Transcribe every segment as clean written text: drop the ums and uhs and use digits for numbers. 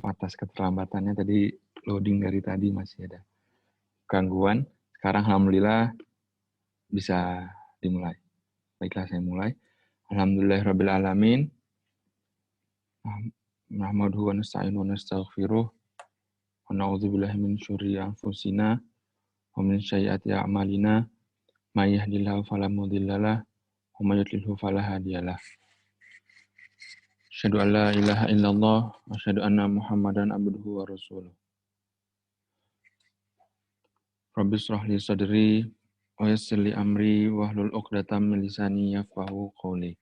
Atas keterlambatannya tadi, loading dari tadi masih ada gangguan. Sekarang alhamdulillah bisa dimulai. Baiklah, saya mulai. Alhamdulillahirabbil alamin. Nahmaduhu wa nasta'inu wa nastaghfiruh. Wa na'udzubillahi min syururi anfusina wa min sayyiati a'malina. May yahdihillahu fala mudhillalah wa may yudlilhu fala hadiyalah. Asyhadu an la ilaha illallah wa asyhadu anna Muhammadan abduhu wa rasuluh. Rabbi shrah li sadri wa yassir li amri wahlul 'uqdatam min lisani yafqahu qawli.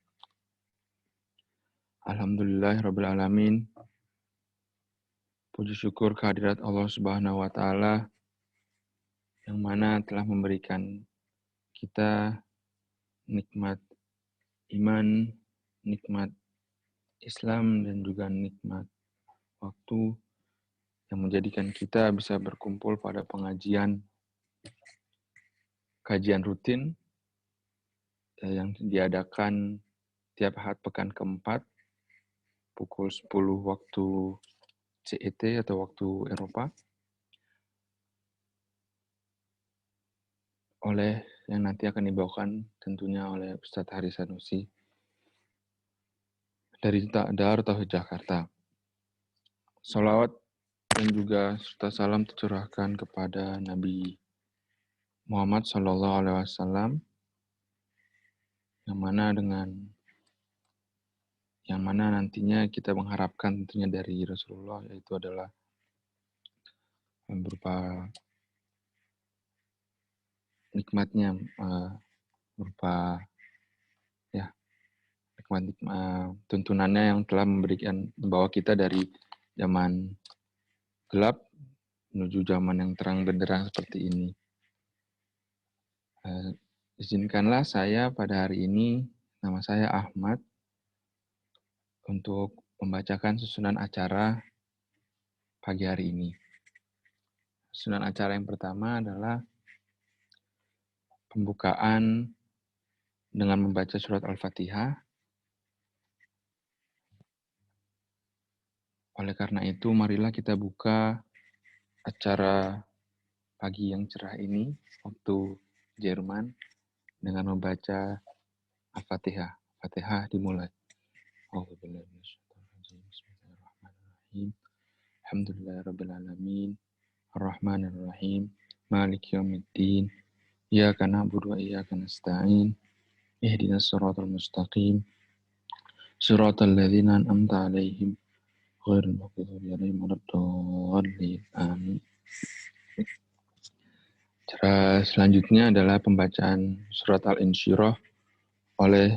Alhamdulillahirabbil alamin. Puji syukur kehadirat Allah Subhanahu wa taala yang mana telah memberikan kita nikmat iman, nikmat Islam, dan juga nikmat waktu yang menjadikan kita bisa berkumpul pada kajian rutin yang diadakan tiap ahad pekan keempat pukul 10 waktu CET atau waktu Eropa oleh yang nanti akan dibawakan tentunya oleh Ustadz Haris Sanusi dari Darut Tauhid Jakarta. Sholawat dan juga serta salam tercurahkan kepada Nabi Muhammad SAW yang mana nantinya kita mengharapkan tentunya dari Rasulullah, yaitu adalah berupa nikmatnya, berupa tuntunannya yang telah membawa kita dari zaman gelap menuju zaman yang terang benderang seperti ini. Izinkanlah saya pada hari ini, nama saya Ahmad, untuk membacakan susunan acara pagi hari ini. Susunan acara yang pertama adalah pembukaan dengan membaca surat Al-Fatihah. Oleh karena itu, marilah kita buka acara pagi yang cerah ini, waktu Jerman, dengan membaca Al-Fatihah. Fatihah dimulai. Bismillahirrahmanirrahim. Alhamdulillahirabbil alamin. Arrahmanirrahim. Maliki yaumiddin. Iyyaka na'budu wa iyyaka nasta'in. Ihdinas siratal mustaqim. Siratal ladzina an'amta 'alaihim ghairil maghdubi 'alaihim waladdallin. Amin. Cara selanjutnya adalah pembacaan surat Al-Insyirah oleh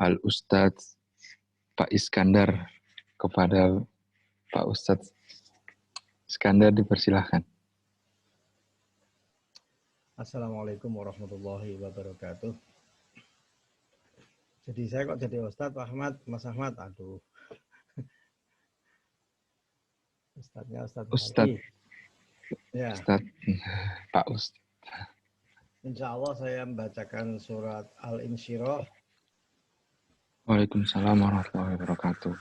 Al-Ustadz Pak Iskandar. Kepada Pak Ustadz Iskandar dipersilahkan. Assalamualaikum warahmatullahi wabarakatuh. Jadi saya kok jadi Ustadz Pak Ahmad, Mas Ahmad, aduh. Ustadznya Ustadz. Ya. Ustadz, Pak Ustadz. Insya Allah saya membacakan surat Al-Insyirah. Waalaikumsalam warahmatullahi wabarakatuh.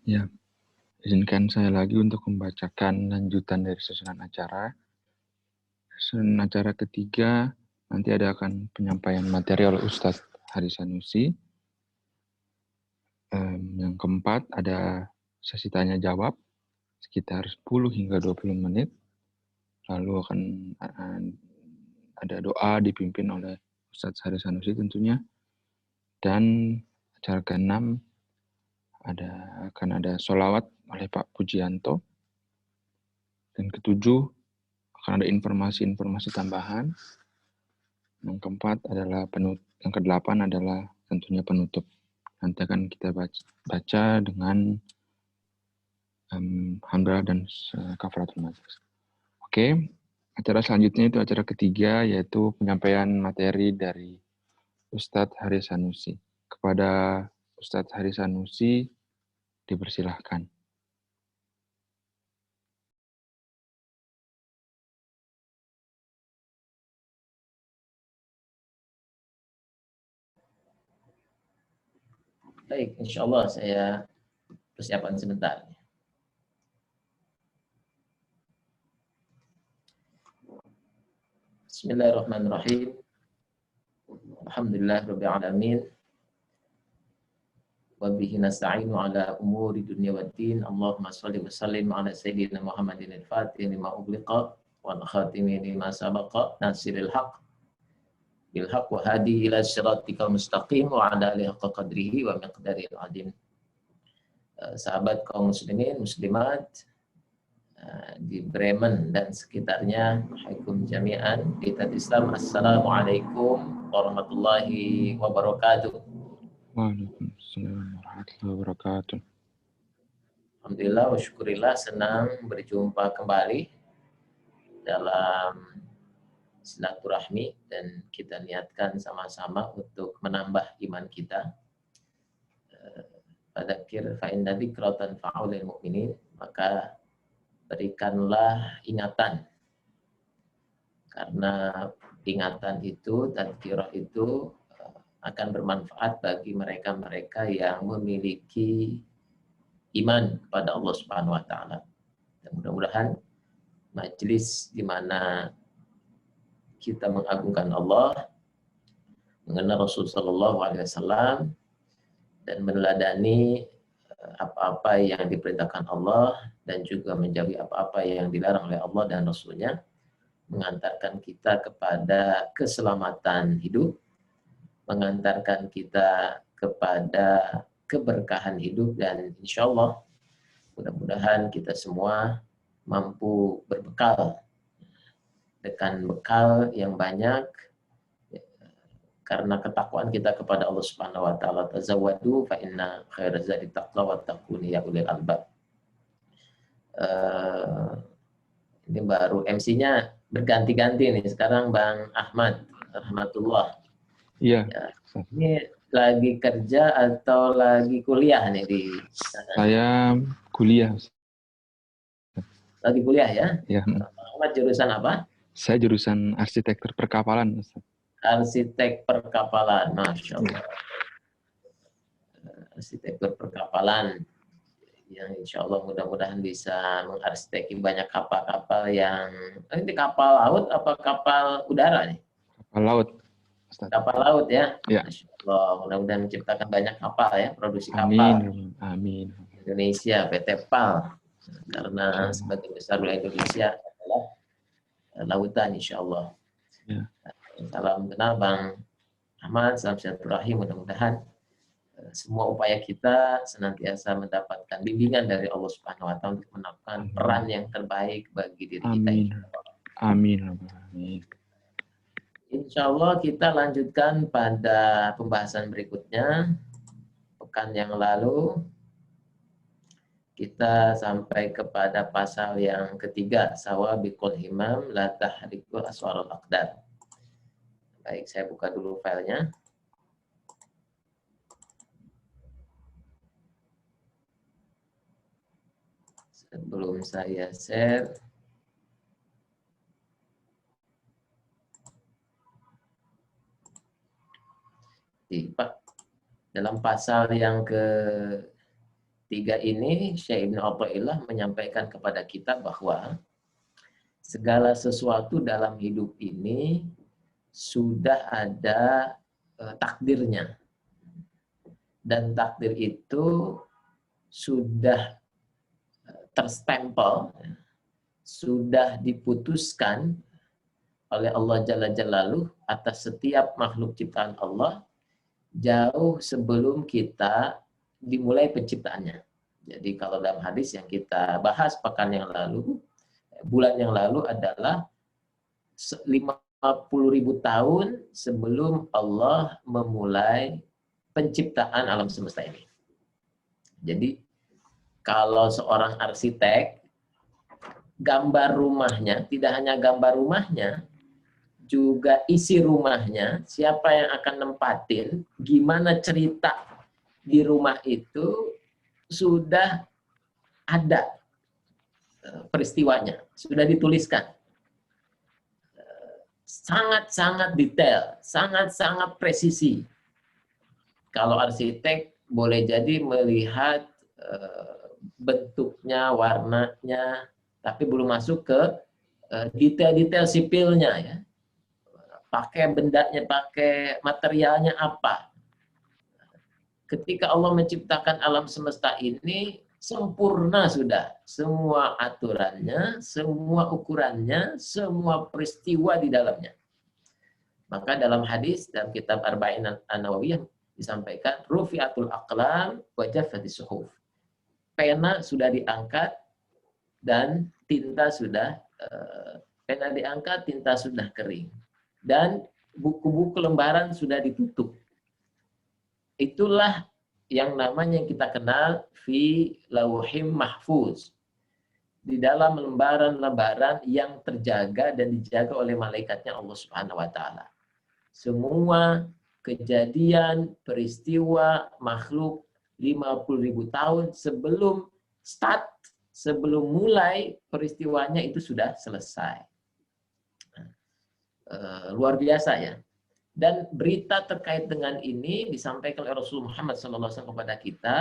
Ya, izinkan saya lagi untuk membacakan lanjutan dari susunan acara. Susunan acara ketiga, nanti akan penyampaian materi oleh Ustadz Haris Sanusi. Yang keempat, ada sesi tanya jawab sekitar 10 hingga 20 menit. Lalu akan ada doa dipimpin oleh Ustadz Haris Sanusi tentunya. Dan acara ke-6 akan ada sholawat oleh Pak Pujianto. Dan ke-7 akan ada informasi-informasi tambahan. Yang keempat adalah yang ke-8 adalah tentunya penutup. Nanti akan kita baca dengan hamdalah dan kafaratul majelis. Oke, acara selanjutnya itu acara ketiga, yaitu penyampaian materi dari Ustadz Haris Sanusi. Kepada Ustadz Haris Sanusi, dipersilahkan. Baik, insya Allah saya persiapan sebentar. Bismillahirrahmanirrahim. Alhamdulillahirabbil alamin. Wa bihi nasta'inu ala umuri dunya waddin. Allahumma shalli wa sallim ala sayyidina Muhammadin al-Fatih lima ughliqa wal khatimi lima sabaqa nasiril haqq bil haqq wa hadi ila siratikal mustaqim wa ala alihi haqqa qadrihi wa miqdaril azim. Sahabat kaum muslimin muslimat di Bremen dan sekitarnya, Waalaikum jami'an di Islam. Assalamualaikum warahmatullahi wabarakatuh. Waalaikumsalam warahmatullahi wabarakatuh. Alhamdulillah wa syukurillah, senang berjumpa kembali dalam silaturahmi dan kita niatkan sama-sama untuk menambah iman kita. Fadzakir fa inna dzikratan fa'ulil mu'minin, maka berikanlah ingatan, karena ingatan itu, tadzkirah itu akan bermanfaat bagi mereka-mereka yang memiliki iman kepada Allah Subhanahu wa taala. Dan mudah-mudahan majelis di mana kita mengagungkan Allah, mengenal Rasul sallallahu alaihi wasallam dan meneladani apa-apa yang diperintahkan Allah dan juga menjauhi apa-apa yang dilarang oleh Allah dan Rasul-Nya, mengantarkan kita kepada keselamatan hidup, mengantarkan kita kepada keberkahan hidup, dan insya Allah mudah-mudahan kita semua mampu berbekal dengan bekal yang banyak karena ketakwaan kita kepada Allah Subhanahu wa taala. Tazawwadu fa inna khairaz zadi taqwa wattaqun ya ulil albab. Ini baru MC-nya berganti-ganti nih. Sekarang Bang Ahmad rahmatullah. Iya. Ya, ini lagi kerja atau lagi kuliah nih di sana? Saya kuliah. Lagi kuliah ya? Ya. Ahmad jurusan apa? Saya jurusan arsitektur perkapalan, Ustaz. Arsitek perkapalan, Masya Allah. Arsitektur perkapalan yang insya Allah mudah-mudahan bisa mengarsiteki banyak kapal-kapal yang ini kapal laut apa kapal udara nih? Kapal laut, Ustaz. Kapal laut ya? Ya. Masya Allah, mudah-mudahan menciptakan banyak kapal ya, produksi kapal. Amin. Amin. Indonesia, PT PAL. Karena sebagian besar wilayah Indonesia adalah lautan insya Allah. Ya. Salam kenal Bang Ahmad, salam silaturahim. Mudah-mudahan semua upaya kita senantiasa mendapatkan bimbingan dari Allah Subhanahu wa taala untuk melakukan peran yang terbaik bagi diri kita. Amin. Amin. Insya Allah kita lanjutkan pada pembahasan berikutnya. Pekan yang lalu kita sampai kepada pasal yang ketiga, sawabiqul himam la tahriku aswarul aqdar. Baik, saya buka dulu filenya. Sebelum saya share. Dalam pasal yang ketiga ini, Syekh Ibnu Athaillah menyampaikan kepada kita bahwa segala sesuatu dalam hidup ini sudah ada takdirnya. Dan takdir itu sudah terstempel, sudah diputuskan oleh Allah Jalla Jalaluh atas setiap makhluk ciptaan Allah jauh sebelum kita dimulai penciptaannya. Jadi kalau dalam hadis yang kita bahas pekan yang lalu, bulan yang lalu adalah 50.000 tahun sebelum Allah memulai penciptaan alam semesta ini. Jadi kalau seorang arsitek, gambar rumahnya, tidak hanya gambar rumahnya, juga isi rumahnya, siapa yang akan nempatin, gimana cerita di rumah itu, sudah ada peristiwanya, sudah dituliskan. Sangat-sangat detail, sangat-sangat presisi. Kalau arsitek boleh jadi melihat bentuknya, warnanya, tapi belum masuk ke detail-detail sipilnya ya. Pakai bendanya, pakai materialnya apa. Ketika Allah menciptakan alam semesta ini, sempurna sudah. Semua aturannya, semua ukurannya, semua peristiwa di dalamnya. Maka dalam hadis, dalam kitab Arba'in An-Nawawiyah disampaikan, Rufi'atul aqlam wa jaffatis suhuf. Pena sudah diangkat dan tinta sudah pena diangkat, tinta sudah kering. Dan buku-buku lembaran sudah ditutup. Itulah yang namanya yang kita kenal fi lauhim mahfuz. Di dalam lembaran-lembaran yang terjaga dan dijaga oleh malaikatnya Allah Subhanahu wa taala. Semua kejadian, peristiwa, makhluk 50.000 tahun sebelum start, sebelum mulai peristiwanya itu sudah selesai. Luar biasa ya. Dan berita terkait dengan ini disampaikan oleh Rasulullah Muhammad SAW kepada kita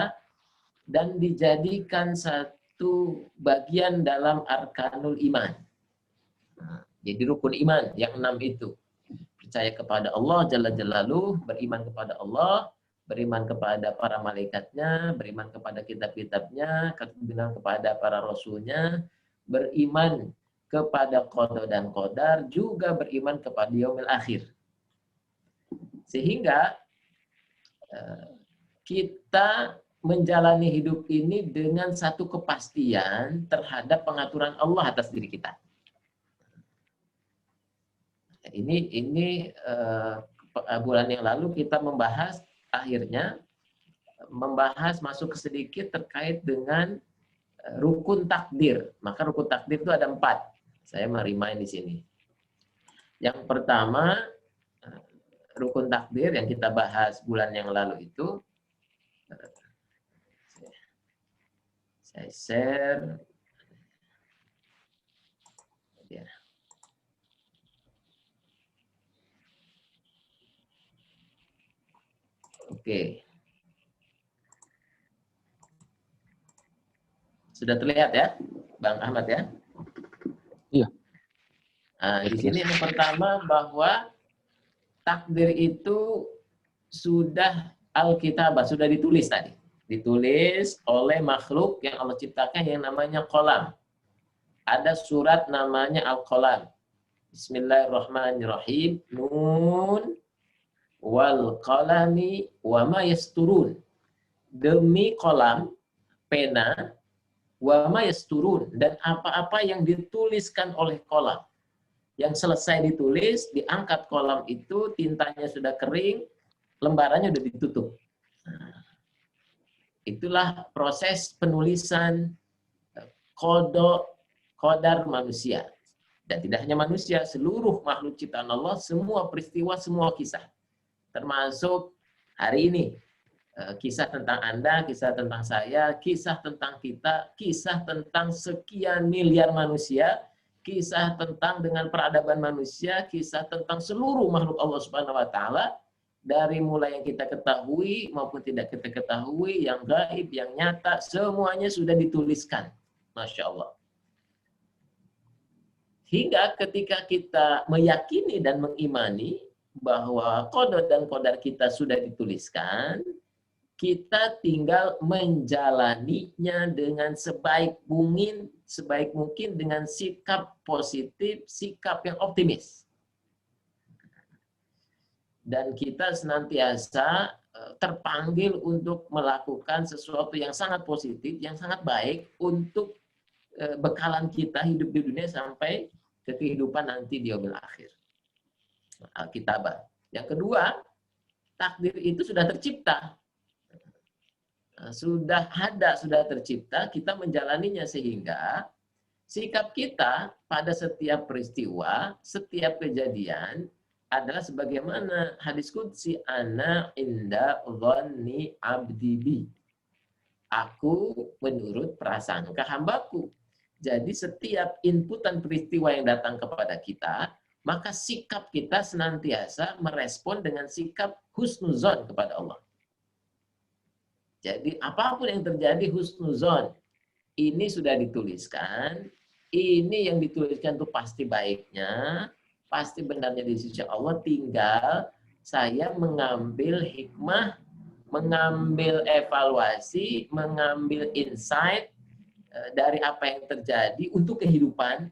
dan dijadikan satu bagian dalam arkanul iman. Jadi rukun iman yang 6 itu. Percaya kepada Allah Jalla Jalaluh, beriman kepada Allah, beriman kepada para malaikatnya, beriman kepada kitab-kitabnya, beriman kepada para rasulnya, beriman kepada qada dan qadar, juga beriman kepada yaumil akhir. Sehingga kita menjalani hidup ini dengan satu kepastian terhadap pengaturan Allah atas diri kita. Ini bulan yang lalu kita membahas, akhirnya membahas masuk ke sedikit terkait dengan rukun takdir. Maka rukun takdir itu ada 4. Saya merimain di sini. Yang pertama, rukun takdir yang kita bahas bulan yang lalu itu, saya share. Ya. Oke. Sudah terlihat ya, Bang Ahmad ya? Iya. Nah, di sini yang pertama bahwa takdir itu sudah Alkitabah, sudah ditulis tadi. Ditulis oleh makhluk yang Allah ciptakan yang namanya qalam. Ada surat namanya Al-Qalam. Bismillahirrahmanirrahim. Nun wal qalami wa ma yasturun. Demi qalam, pena, wa ma yasturun, dan apa-apa yang dituliskan oleh qalam. Yang selesai ditulis, diangkat qalam itu, tintanya sudah kering, lembarannya sudah ditutup. Nah, itulah proses penulisan qadar manusia. Dan tidak hanya manusia, seluruh makhluk ciptaan Allah, semua peristiwa, semua kisah. Termasuk hari ini, kisah tentang Anda, kisah tentang saya, kisah tentang kita, kisah tentang sekian miliar manusia, kisah tentang dengan peradaban manusia, kisah tentang seluruh makhluk Allah Subhanahu wa taala, dari mulai yang kita ketahui maupun tidak kita ketahui, yang gaib, yang nyata, semuanya sudah dituliskan. Masya Allah. Hingga ketika kita meyakini dan mengimani bahwa qada dan qadar kita sudah dituliskan, kita tinggal menjalaninya dengan sebaik mungkin dengan sikap positif, sikap yang optimis. Dan kita senantiasa terpanggil untuk melakukan sesuatu yang sangat positif, yang sangat baik untuk bekalan kita hidup di dunia sampai ke kehidupan nanti di yaumil akhir. Alkitabah. Yang kedua, takdir itu sudah tercipta. Sudah ada, sudah tercipta, kita menjalaninya sehingga sikap kita pada setiap peristiwa, setiap kejadian adalah sebagaimana hadis qudsi, ana inda dhanni abdi bi. Aku menurut prasangka hambaku. Jadi setiap inputan peristiwa yang datang kepada kita, maka sikap kita senantiasa merespon dengan sikap husnuzon kepada Allah. Jadi apapun yang terjadi husnuzon. Ini sudah dituliskan, ini yang dituliskan itu pasti baiknya, pasti benarnya di sisi Allah, tinggal saya mengambil hikmah, mengambil evaluasi, mengambil insight dari apa yang terjadi untuk kehidupan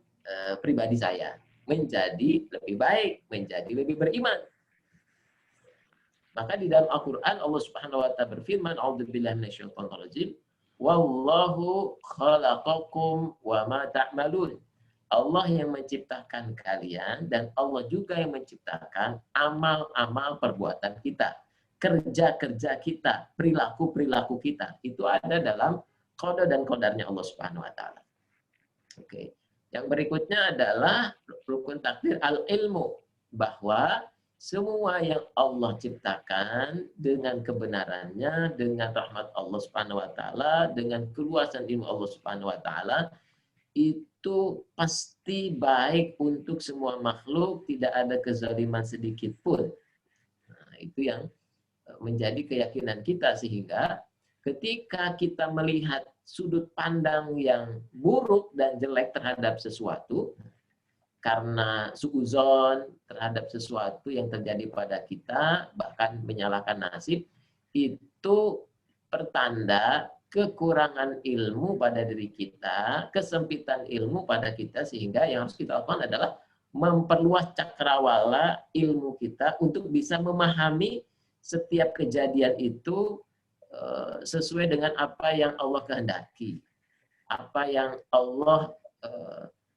pribadi saya. Menjadi lebih baik, menjadi lebih beriman. Maka di dalam Al-Quran Allah Subhanahu wa ta'ala berfirman, A'udzubillahi minasyaitonir rajim, wallahu khalaqakum wa ma ta'malun. Allah yang menciptakan kalian dan Allah juga yang menciptakan amal-amal perbuatan kita. Kerja-kerja kita, perilaku-perilaku kita. Itu ada dalam qada dan qadarnya Allah Subhanahu wa ta'ala. Oke. Yang berikutnya adalah rukun takdir al-ilmu, bahwa semua yang Allah ciptakan dengan kebenarannya, dengan rahmat Allah Subhanahu wa taala, dengan keluasan ilmu Allah Subhanahu wa taala, itu pasti baik untuk semua makhluk, tidak ada kezaliman sedikit pun. Nah, itu yang menjadi keyakinan kita, sehingga ketika kita melihat sudut pandang yang buruk dan jelek terhadap sesuatu, karena suuzon terhadap sesuatu yang terjadi pada kita, bahkan menyalahkan nasib, itu pertanda kekurangan ilmu pada diri kita, kesempitan ilmu pada kita, sehingga yang harus kita lakukan adalah memperluas cakrawala ilmu kita untuk bisa memahami setiap kejadian itu sesuai dengan apa yang Allah kehendaki, apa yang Allah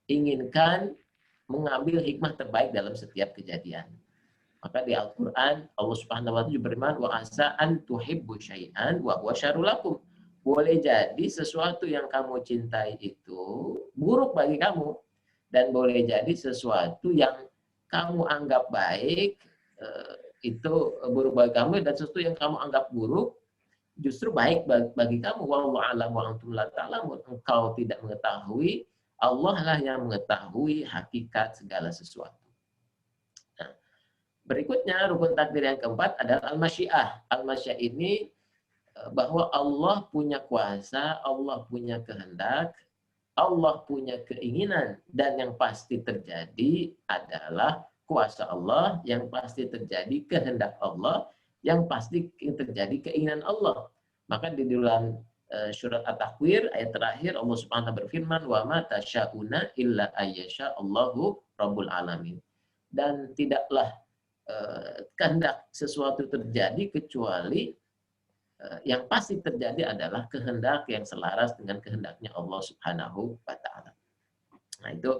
inginkan, mengambil hikmah terbaik dalam setiap kejadian. Maka di Al-Quran Allah Subhanahu wa ta'ala berfirman, wa asa an tuhibbu syai'an wa huwa syarrul lakum. Boleh jadi sesuatu yang kamu cintai itu buruk bagi kamu, dan boleh jadi sesuatu yang kamu anggap baik itu buruk bagi kamu, dan sesuatu yang kamu anggap buruk justru baik bagi kamu. Wallahu a'lam wa antum la ta'lamun. Engkau tidak mengetahui, Allah lah yang mengetahui hakikat segala sesuatu. Nah, berikutnya rukun takdir yang keempat adalah al-masyiah. Al-masyiah ini bahwa Allah punya kuasa, Allah punya kehendak, Allah punya keinginan, dan yang pasti terjadi adalah kuasa Allah, yang pasti terjadi kehendak Allah, yang pasti terjadi keinginan Allah. Maka di dalam surat At-Takwir ayat terakhir Allah Subhanahu wa ta'ala berfirman, wa ma tasyauna illa ayyasha Allahu rabbul alamin. Dan tidaklah kehendak sesuatu terjadi kecuali yang pasti terjadi adalah kehendak yang selaras dengan kehendaknya Allah Subhanahu wa ta'ala. Nah, itu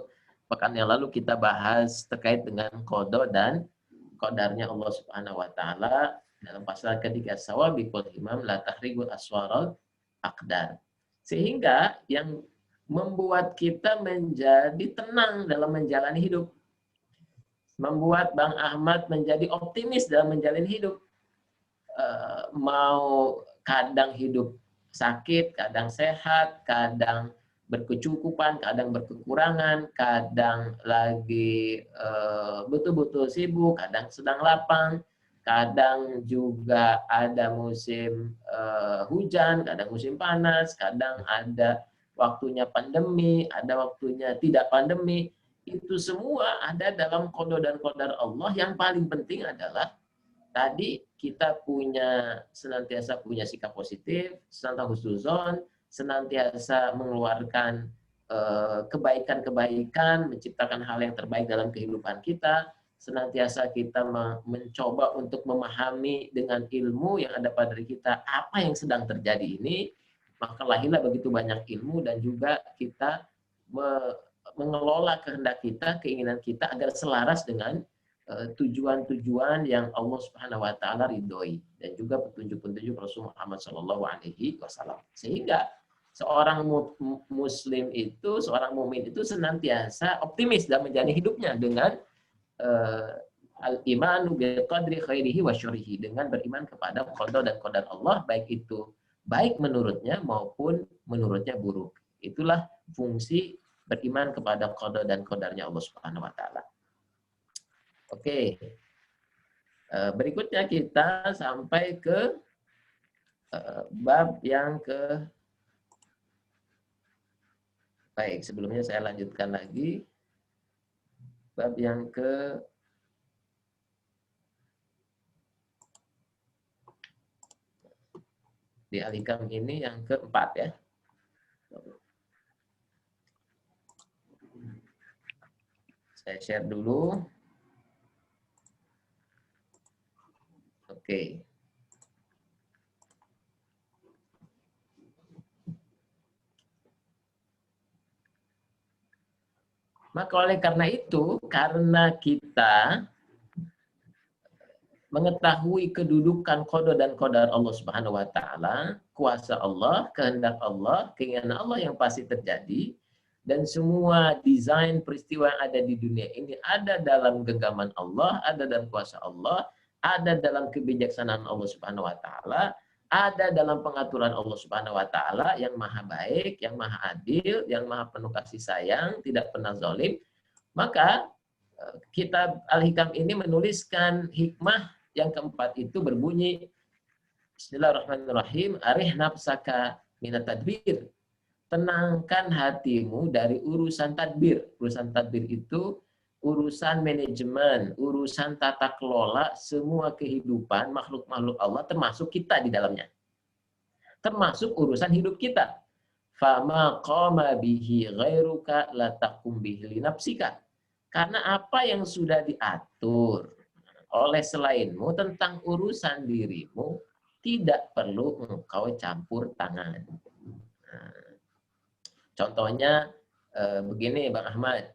pekan yang lalu kita bahas terkait dengan qada dan qadarnya Allah Subhanahu wa ta'ala dalam pasal ketiga, sawabiqul himam la tahrigul aswaral aqdar. Sehingga yang membuat kita menjadi tenang dalam menjalani hidup, membuat Bang Ahmad menjadi optimis dalam menjalani hidup. Mau kadang hidup sakit, kadang sehat, kadang berkecukupan, kadang berkekurangan, kadang lagi betul-betul sibuk, kadang sedang lapang, kadang juga ada musim hujan, kadang musim panas, kadang ada waktunya pandemi, ada waktunya tidak pandemi. Itu semua ada dalam qada dan qadar Allah. Yang paling penting adalah tadi kita senantiasa punya sikap positif, senantiasa husnuzon, senantiasa mengeluarkan kebaikan-kebaikan, menciptakan hal yang terbaik dalam kehidupan kita, senantiasa kita mencoba untuk memahami dengan ilmu yang ada pada diri kita apa yang sedang terjadi ini, maka lahirlah begitu banyak ilmu, dan juga kita mengelola kehendak kita, keinginan kita agar selaras dengan tujuan-tujuan yang Allah Subhanahu wa ta'ala ridhoi, dan juga petunjuk-petunjuk Rasul Muhammad sallallahu alaihi wasallam. Sehingga seorang muslim itu, seorang mukmin itu senantiasa optimis dalam menjalani hidupnya dengan al-imanu bil qadri khairihi wa syarrihi, dengan beriman kepada qada dan qadar Allah, baik itu baik menurutnya maupun menurutnya buruk. Itulah fungsi beriman kepada qada dan qadarnya Allah Subhanahu wa ta'ala. Oke. Berikutnya kita sampai ke Bab yang ke baik, sebelumnya saya lanjutkan lagi. Bab yang ke di Al-Hikam ini yang keempat ya. Saya share dulu. Oke. Maka oleh karena itu, karena kita mengetahui kedudukan qada dan qadar Allah Subhanahu wa taala, kuasa Allah, kehendak Allah, keinginan Allah yang pasti terjadi, dan semua desain peristiwa yang ada di dunia ini ada dalam genggaman Allah, ada dalam kuasa Allah, ada dalam kebijaksanaan Allah Subhanahu wa taala, ada dalam pengaturan Allah Subhanahu wa taala yang maha baik, yang maha adil, yang maha penuh kasih sayang, tidak pernah zalim. Maka kitab Al-Hikam ini menuliskan hikmah yang keempat itu berbunyi Bismillahirrahmanirrahim, arih nafsaka minat tadbir. Tenangkan hatimu dari urusan tadbir. Urusan tadbir itu urusan manajemen, urusan tata kelola semua kehidupan makhluk-makhluk Allah, termasuk kita di dalamnya. Termasuk urusan hidup kita. Fama qama bihi ghairuka la taqum bihi li nafsika. Karena apa yang sudah diatur oleh selainmu tentang urusan dirimu, tidak perlu engkau campur tangan. Nah, contohnya begini Bang Ahmad.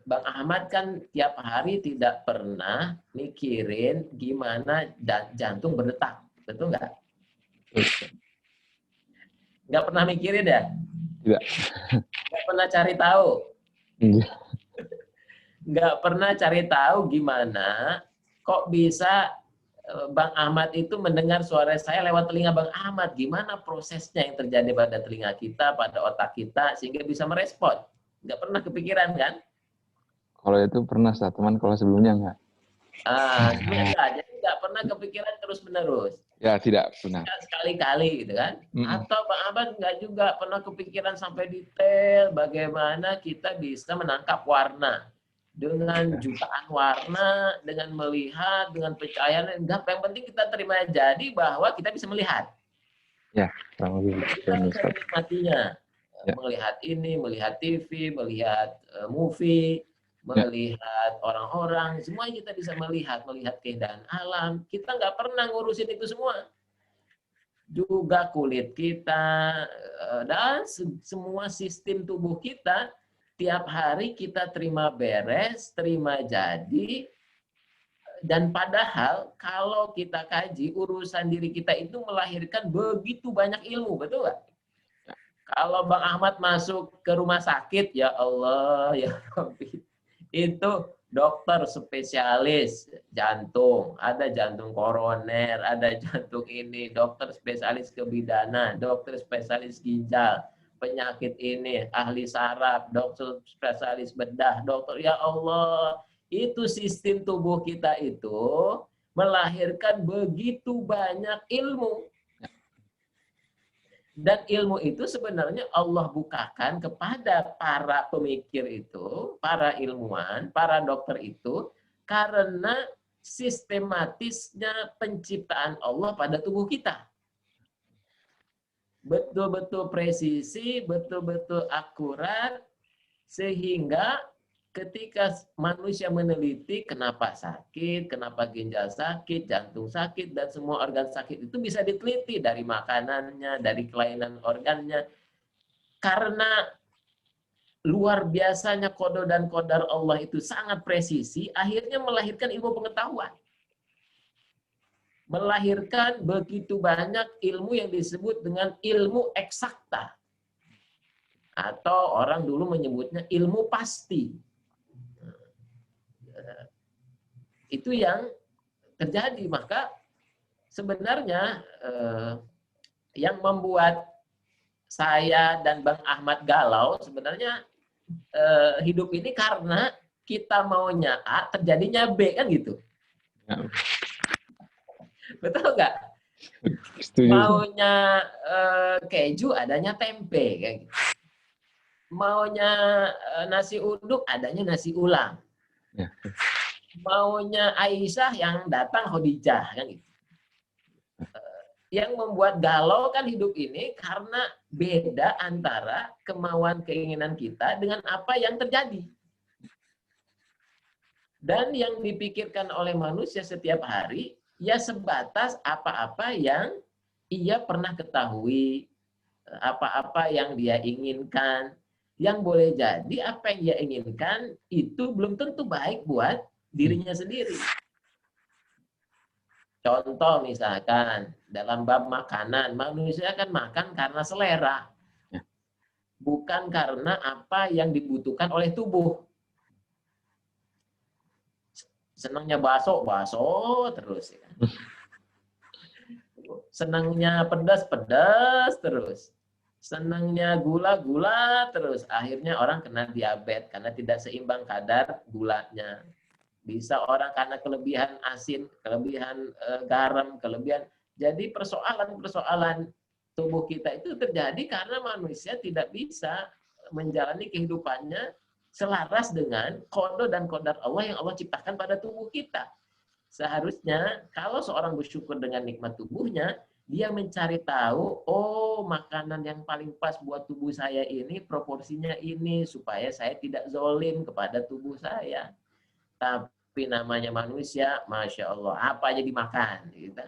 Bang Ahmad kan tiap hari tidak pernah mikirin gimana jantung berdetak. Betul nggak? Nggak pernah mikirin ya? Tidak. Nggak pernah cari tahu? Iya. Nggak pernah cari tahu gimana kok bisa Bang Ahmad itu mendengar suara saya lewat telinga Bang Ahmad. Gimana prosesnya yang terjadi pada telinga kita, pada otak kita, sehingga bisa merespon. Nggak pernah kepikiran kan? Kalau itu pernah, teman. Kalau sebelumnya enggak. Sebelumnya enggak. Jadi nggak pernah kepikiran terus-menerus. Ya, tidak pernah. Sekali-kali gitu kan. Atau Bang Ahmad nggak juga pernah kepikiran sampai detail bagaimana kita bisa menangkap warna. Dengan jutaan warna, dengan melihat, dengan pencahayaan, enggak, yang penting kita terima jadi bahwa kita bisa melihat. Ya, kurang lebih. Kita bisa menikmatinya. Ya. Melihat ini, melihat TV, melihat movie, melihat orang-orang, semua kita bisa melihat keindahan alam. Kita nggak pernah ngurusin itu semua. Juga kulit kita, dan semua sistem tubuh kita, tiap hari kita terima beres, terima jadi, dan padahal kalau kita kaji urusan diri kita itu melahirkan begitu banyak ilmu, betul nggak? Kalau Bang Ahmad masuk ke rumah sakit, ya Allah, ya Rabbi, itu dokter spesialis jantung, ada jantung koroner, ada jantung ini, dokter spesialis kebidanan, dokter spesialis ginjal, penyakit ini, ahli saraf, dokter spesialis bedah, dokter, ya Allah, itu sistem tubuh kita itu melahirkan begitu banyak ilmu. Dan ilmu itu sebenarnya Allah bukakan kepada para pemikir itu, para ilmuwan, para dokter itu, karena sistematisnya penciptaan Allah pada tubuh kita. Betul-betul presisi, betul-betul akurat, sehingga ketika manusia meneliti kenapa sakit, kenapa ginjal sakit, jantung sakit, dan semua organ sakit itu bisa diteliti dari makanannya, dari kelainan organnya. Karena luar biasanya qada dan qadar Allah itu sangat presisi, akhirnya melahirkan ilmu pengetahuan. Melahirkan begitu banyak ilmu yang disebut dengan ilmu eksakta. Atau orang dulu menyebutnya ilmu pasti. Itu yang terjadi. Maka sebenarnya yang membuat saya dan Bang Ahmad galau sebenarnya hidup ini karena kita maunya A, terjadinya B, kan gitu. Ya. Betul nggak? Setuju. Maunya keju, adanya tempe, kayak gitu. Maunya nasi uduk, adanya nasi ulam. Ya. Maunya Aisyah, yang datang Khadijah, kan gitu. Yang membuat galau kan hidup ini karena beda antara kemauan keinginan kita dengan apa yang terjadi. Dan yang dipikirkan oleh manusia setiap hari ya sebatas apa-apa yang ia pernah ketahui, apa-apa yang dia inginkan. Yang boleh jadi apa yang dia inginkan itu belum tentu baik buat dirinya sendiri. Contoh misalkan dalam bab makanan, manusia kan makan karena selera, bukan karena apa yang dibutuhkan oleh tubuh. Senangnya bakso, bakso terus. Ya. Senangnya pedas, pedas terus. Senangnya gula, gula terus. Akhirnya orang kena diabetes karena tidak seimbang kadar gulanya. Bisa orang karena kelebihan asin, kelebihan garam, kelebihan. Jadi persoalan-persoalan tubuh kita itu terjadi karena manusia tidak bisa menjalani kehidupannya selaras dengan qada dan qadar Allah yang Allah ciptakan pada tubuh kita. Seharusnya kalau seorang bersyukur dengan nikmat tubuhnya, dia mencari tahu, oh makanan yang paling pas buat tubuh saya ini, proporsinya ini, supaya saya tidak zolim kepada tubuh saya. Tapi namanya manusia, Masya Allah, apa aja dimakan. Gitu.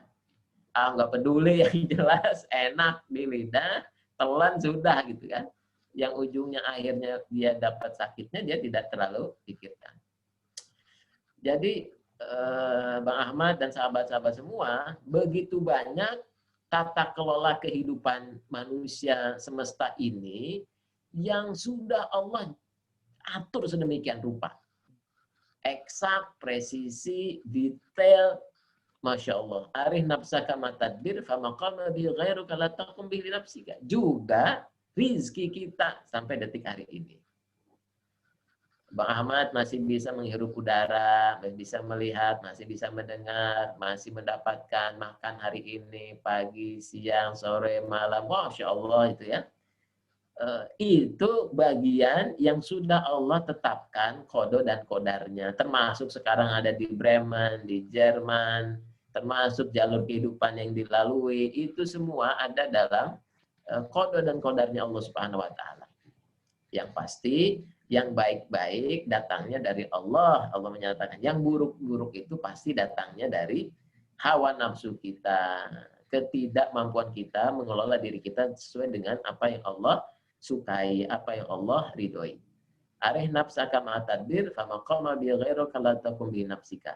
Nggak peduli, yang jelas enak di lidah, telan sudah gitu kan. Yang ujungnya akhirnya dia dapat sakitnya, dia tidak terlalu pikirkan. Jadi, Bang Ahmad dan sahabat-sahabat semua, begitu banyak tata kelola kehidupan manusia semesta ini yang sudah Allah atur sedemikian rupa. Eksak, presisi, detail, Masya Allah. Arih nafsaka matadbir, famaqama bi ghairuka la taqum bi nafsika. Juga rizki kita sampai detik hari ini. Bang Ahmad masih bisa menghirup udara, masih bisa melihat, masih bisa mendengar, masih mendapatkan makan hari ini, pagi, siang, sore, malam. Masya Allah itu ya. Itu bagian yang sudah Allah tetapkan qada dan qadarnya. Termasuk sekarang ada di Bremen, di Jerman, termasuk jalur kehidupan yang dilalui. Itu semua ada dalam qada dan qadarnya Allah Subhanahu wa taala. Yang pasti yang baik-baik datangnya dari Allah. Allah menyatakan yang buruk-buruk itu pasti datangnya dari hawa nafsu kita. Ketidakmampuan kita mengelola diri kita sesuai dengan apa yang Allah sukai, apa yang Allah ridhoi. Arih nafsaka ma'atadbir famaqama bi ghairaka la taqum bi nafsika.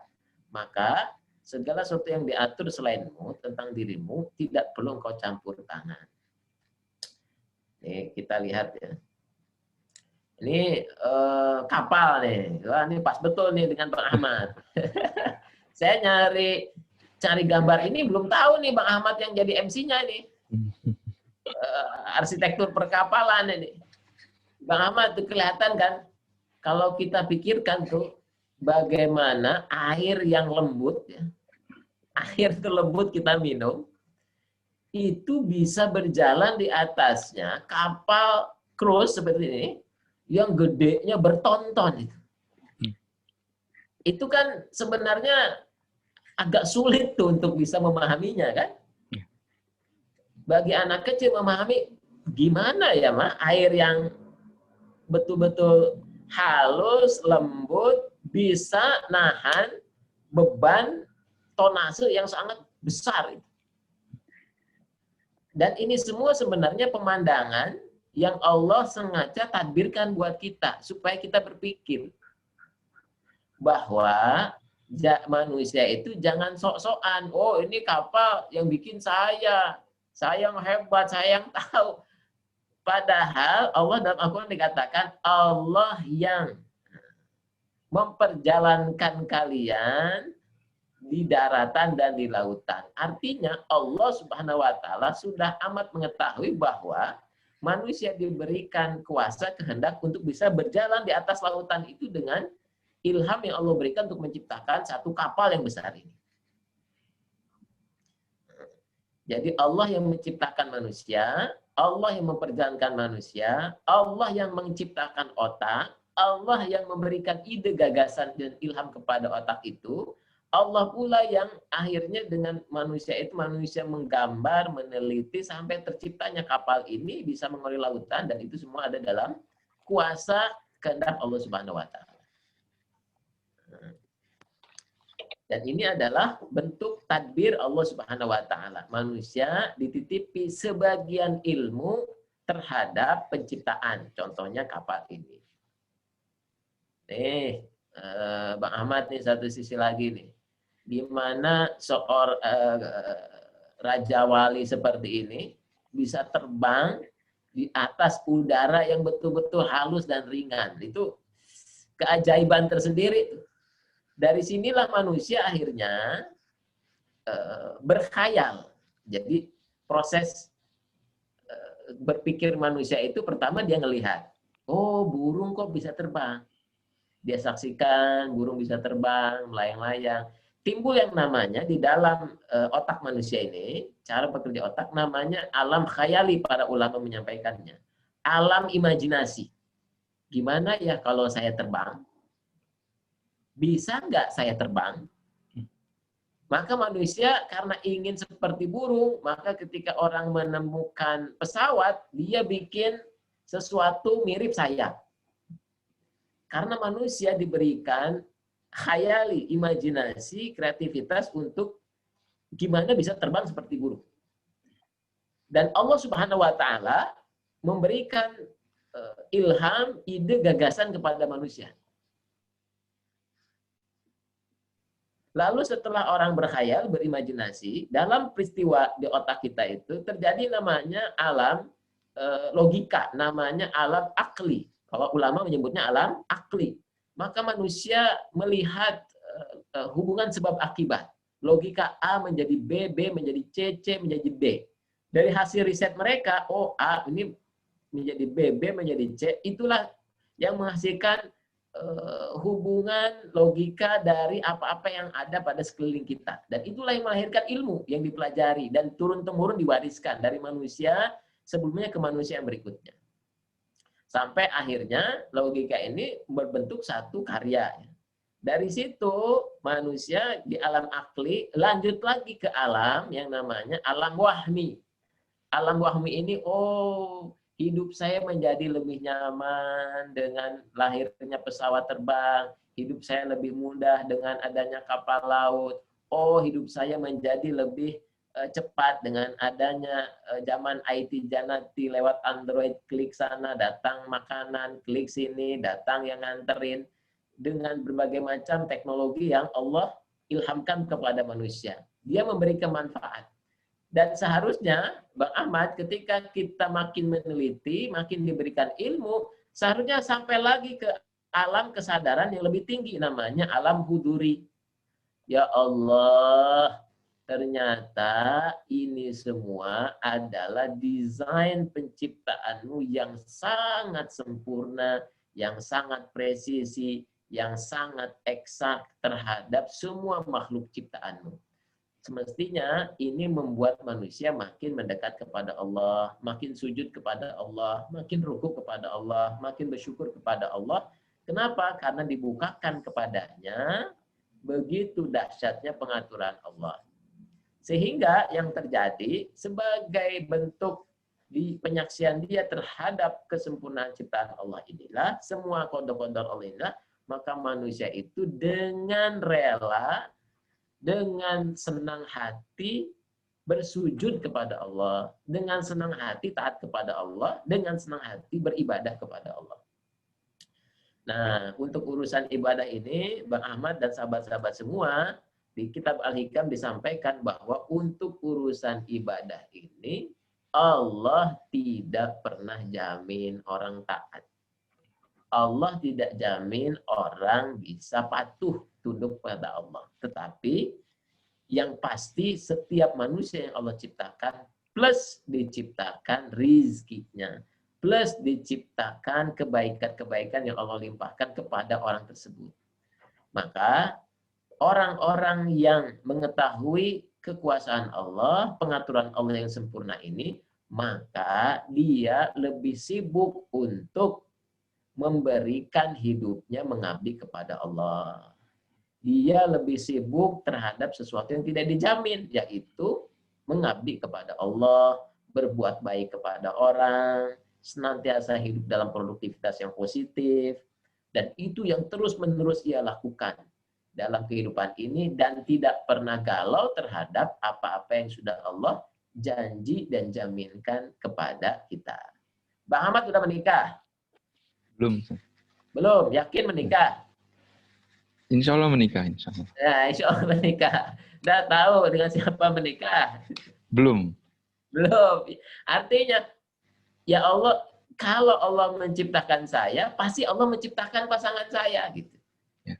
Maka segala sesuatu yang diatur selainmu tentang dirimu tidak perlu engkau campur tangan. Nih kita lihat ya. Ini kapal nih. Wah, ini pas betul nih dengan Bang Ahmad. Saya cari gambar ini belum tahu nih Bang Ahmad yang jadi MC-nya ini. Arsitektur perkapalan ini. Bang Ahmad tuh kelihatan kan, kalau kita pikirkan tuh bagaimana air yang lembut ya. Air terlembut kita minum itu bisa berjalan di atasnya kapal cruise seperti ini yang gedenya bertonton itu. Itu kan sebenarnya agak sulit tuh untuk bisa memahaminya kan. Bagi anak kecil memahami gimana ya mah air yang betul-betul halus, lembut, bisa nahan beban tonase yang sangat besar. Dan ini semua sebenarnya pemandangan yang Allah sengaja tadbirkan buat kita, supaya kita berpikir bahwa manusia itu jangan sok-sokan, oh ini kapal yang bikin saya yang hebat, saya yang tahu. Padahal Allah dalam Al-Quran dikatakan, Allah yang memperjalankan kalian di daratan dan di lautan. Artinya Allah Subhanahu wa taala sudah amat mengetahui bahwa manusia diberikan kuasa kehendak untuk bisa berjalan di atas lautan itu dengan ilham yang Allah berikan untuk menciptakan satu kapal yang besar ini. Jadi Allah yang menciptakan manusia, Allah yang memperjalankan manusia, Allah yang menciptakan otak, Allah yang memberikan ide, gagasan, dan ilham kepada otak itu, Allah pula yang akhirnya dengan manusia itu, manusia menggambar, meneliti, sampai terciptanya kapal ini bisa mengalir lautan, dan itu semua ada dalam kuasa kehendak Allah Subhanahu wa Ta'ala. Dan ini adalah bentuk tadbir Allah Subhanahu wa Ta'ala. Manusia dititipi sebagian ilmu terhadap penciptaan. Contohnya kapal ini. Nih, Bang Ahmad nih satu sisi lagi nih. Di mana seorang raja wali seperti ini bisa terbang di atas udara yang betul-betul halus dan ringan. Itu keajaiban tersendiri. Dari sinilah manusia akhirnya berkhayal. Jadi proses berpikir manusia itu pertama dia ngelihat, oh burung kok bisa terbang. Dia saksikan burung bisa terbang, melayang-layang. Timbul yang namanya di dalam otak manusia ini, cara bekerja otak namanya alam khayali, para ulama menyampaikannya. Alam imajinasi. Gimana ya kalau saya terbang? Bisa nggak saya terbang? Maka manusia karena ingin seperti burung, maka ketika orang menemukan pesawat, dia bikin sesuatu mirip sayap. Karena manusia diberikan khayali, imajinasi, kreativitas untuk gimana bisa terbang seperti burung. Dan Allah Subhanahu wa Ta'ala memberikan ilham, ide, gagasan kepada manusia. Lalu setelah orang berkhayal, berimajinasi, dalam peristiwa di otak kita itu terjadi namanya alam logika, namanya alam akli. Kalau ulama menyebutnya alam akli. Maka manusia melihat hubungan sebab akibat. Logika A menjadi B, B menjadi C, C menjadi D. Dari hasil riset mereka, oh A ini menjadi B, B menjadi C, itulah yang menghasilkan hubungan logika dari apa-apa yang ada pada sekeliling kita. Dan itulah yang melahirkan ilmu yang dipelajari dan turun-temurun diwariskan dari manusia sebelumnya ke manusia yang berikutnya. Sampai akhirnya logika ini berbentuk satu karya. Dari situ manusia di alam akli lanjut lagi ke alam yang namanya alam wahmi. Alam wahmi ini, oh hidup saya menjadi lebih nyaman dengan lahirnya pesawat terbang. Hidup saya lebih mudah dengan adanya kapal laut. Oh, hidup saya menjadi lebih cepat dengan adanya zaman IT janati, lewat Android, klik sana, datang makanan, klik sini, datang yang nganterin. Dengan berbagai macam teknologi yang Allah ilhamkan kepada manusia. Dia memberikan manfaat. Dan seharusnya, Bang Ahmad, ketika kita makin meneliti, makin diberikan ilmu, seharusnya sampai lagi ke alam kesadaran yang lebih tinggi, namanya alam huduri. Ya Allah, ternyata ini semua adalah desain penciptaanmu yang sangat sempurna, yang sangat presisi, yang sangat eksak terhadap semua makhluk ciptaanmu. Semestinya ini membuat manusia makin mendekat kepada Allah, makin sujud kepada Allah, makin rukuk kepada Allah, makin bersyukur kepada Allah. Kenapa? Karena dibukakan kepadanya begitu dahsyatnya pengaturan Allah. Sehingga yang terjadi sebagai bentuk di penyaksian dia terhadap kesempurnaan ciptaan Allah inilah, semua kodok-kodok Allah inilah, maka manusia itu dengan rela, dengan senang hati bersujud kepada Allah, dengan senang hati taat kepada Allah, dengan senang hati beribadah kepada Allah. Nah, untuk urusan ibadah ini, Bang Ahmad dan sahabat-sahabat semua, di kitab Al-Hikam disampaikan bahwa untuk urusan ibadah ini, Allah tidak pernah jamin orang taat. Allah tidak jamin orang bisa patuh tunduk pada Allah. Tetapi yang pasti setiap manusia yang Allah ciptakan plus diciptakan rizkinya, plus diciptakan kebaikan-kebaikan yang Allah limpahkan kepada orang tersebut. Maka orang-orang yang mengetahui kekuasaan Allah, pengaturan Allah yang sempurna ini, maka dia lebih sibuk untuk memberikan hidupnya mengabdi kepada Allah. Dia lebih sibuk terhadap sesuatu yang tidak dijamin, yaitu mengabdi kepada Allah, berbuat baik kepada orang, senantiasa hidup dalam produktivitas yang positif, dan itu yang terus-menerus ia lakukan dalam kehidupan ini dan tidak pernah galau terhadap apa-apa yang sudah Allah janji dan jaminkan kepada kita. Bang Ahmad sudah menikah? Belum. Belum, yakin menikah? Insya Allah menikah, insya Allah. Ya, insya Allah menikah. Udah tahu dengan siapa menikah? Belum. Belum. Artinya, ya Allah, kalau Allah menciptakan saya, pasti Allah menciptakan pasangan saya, gitu. Ya.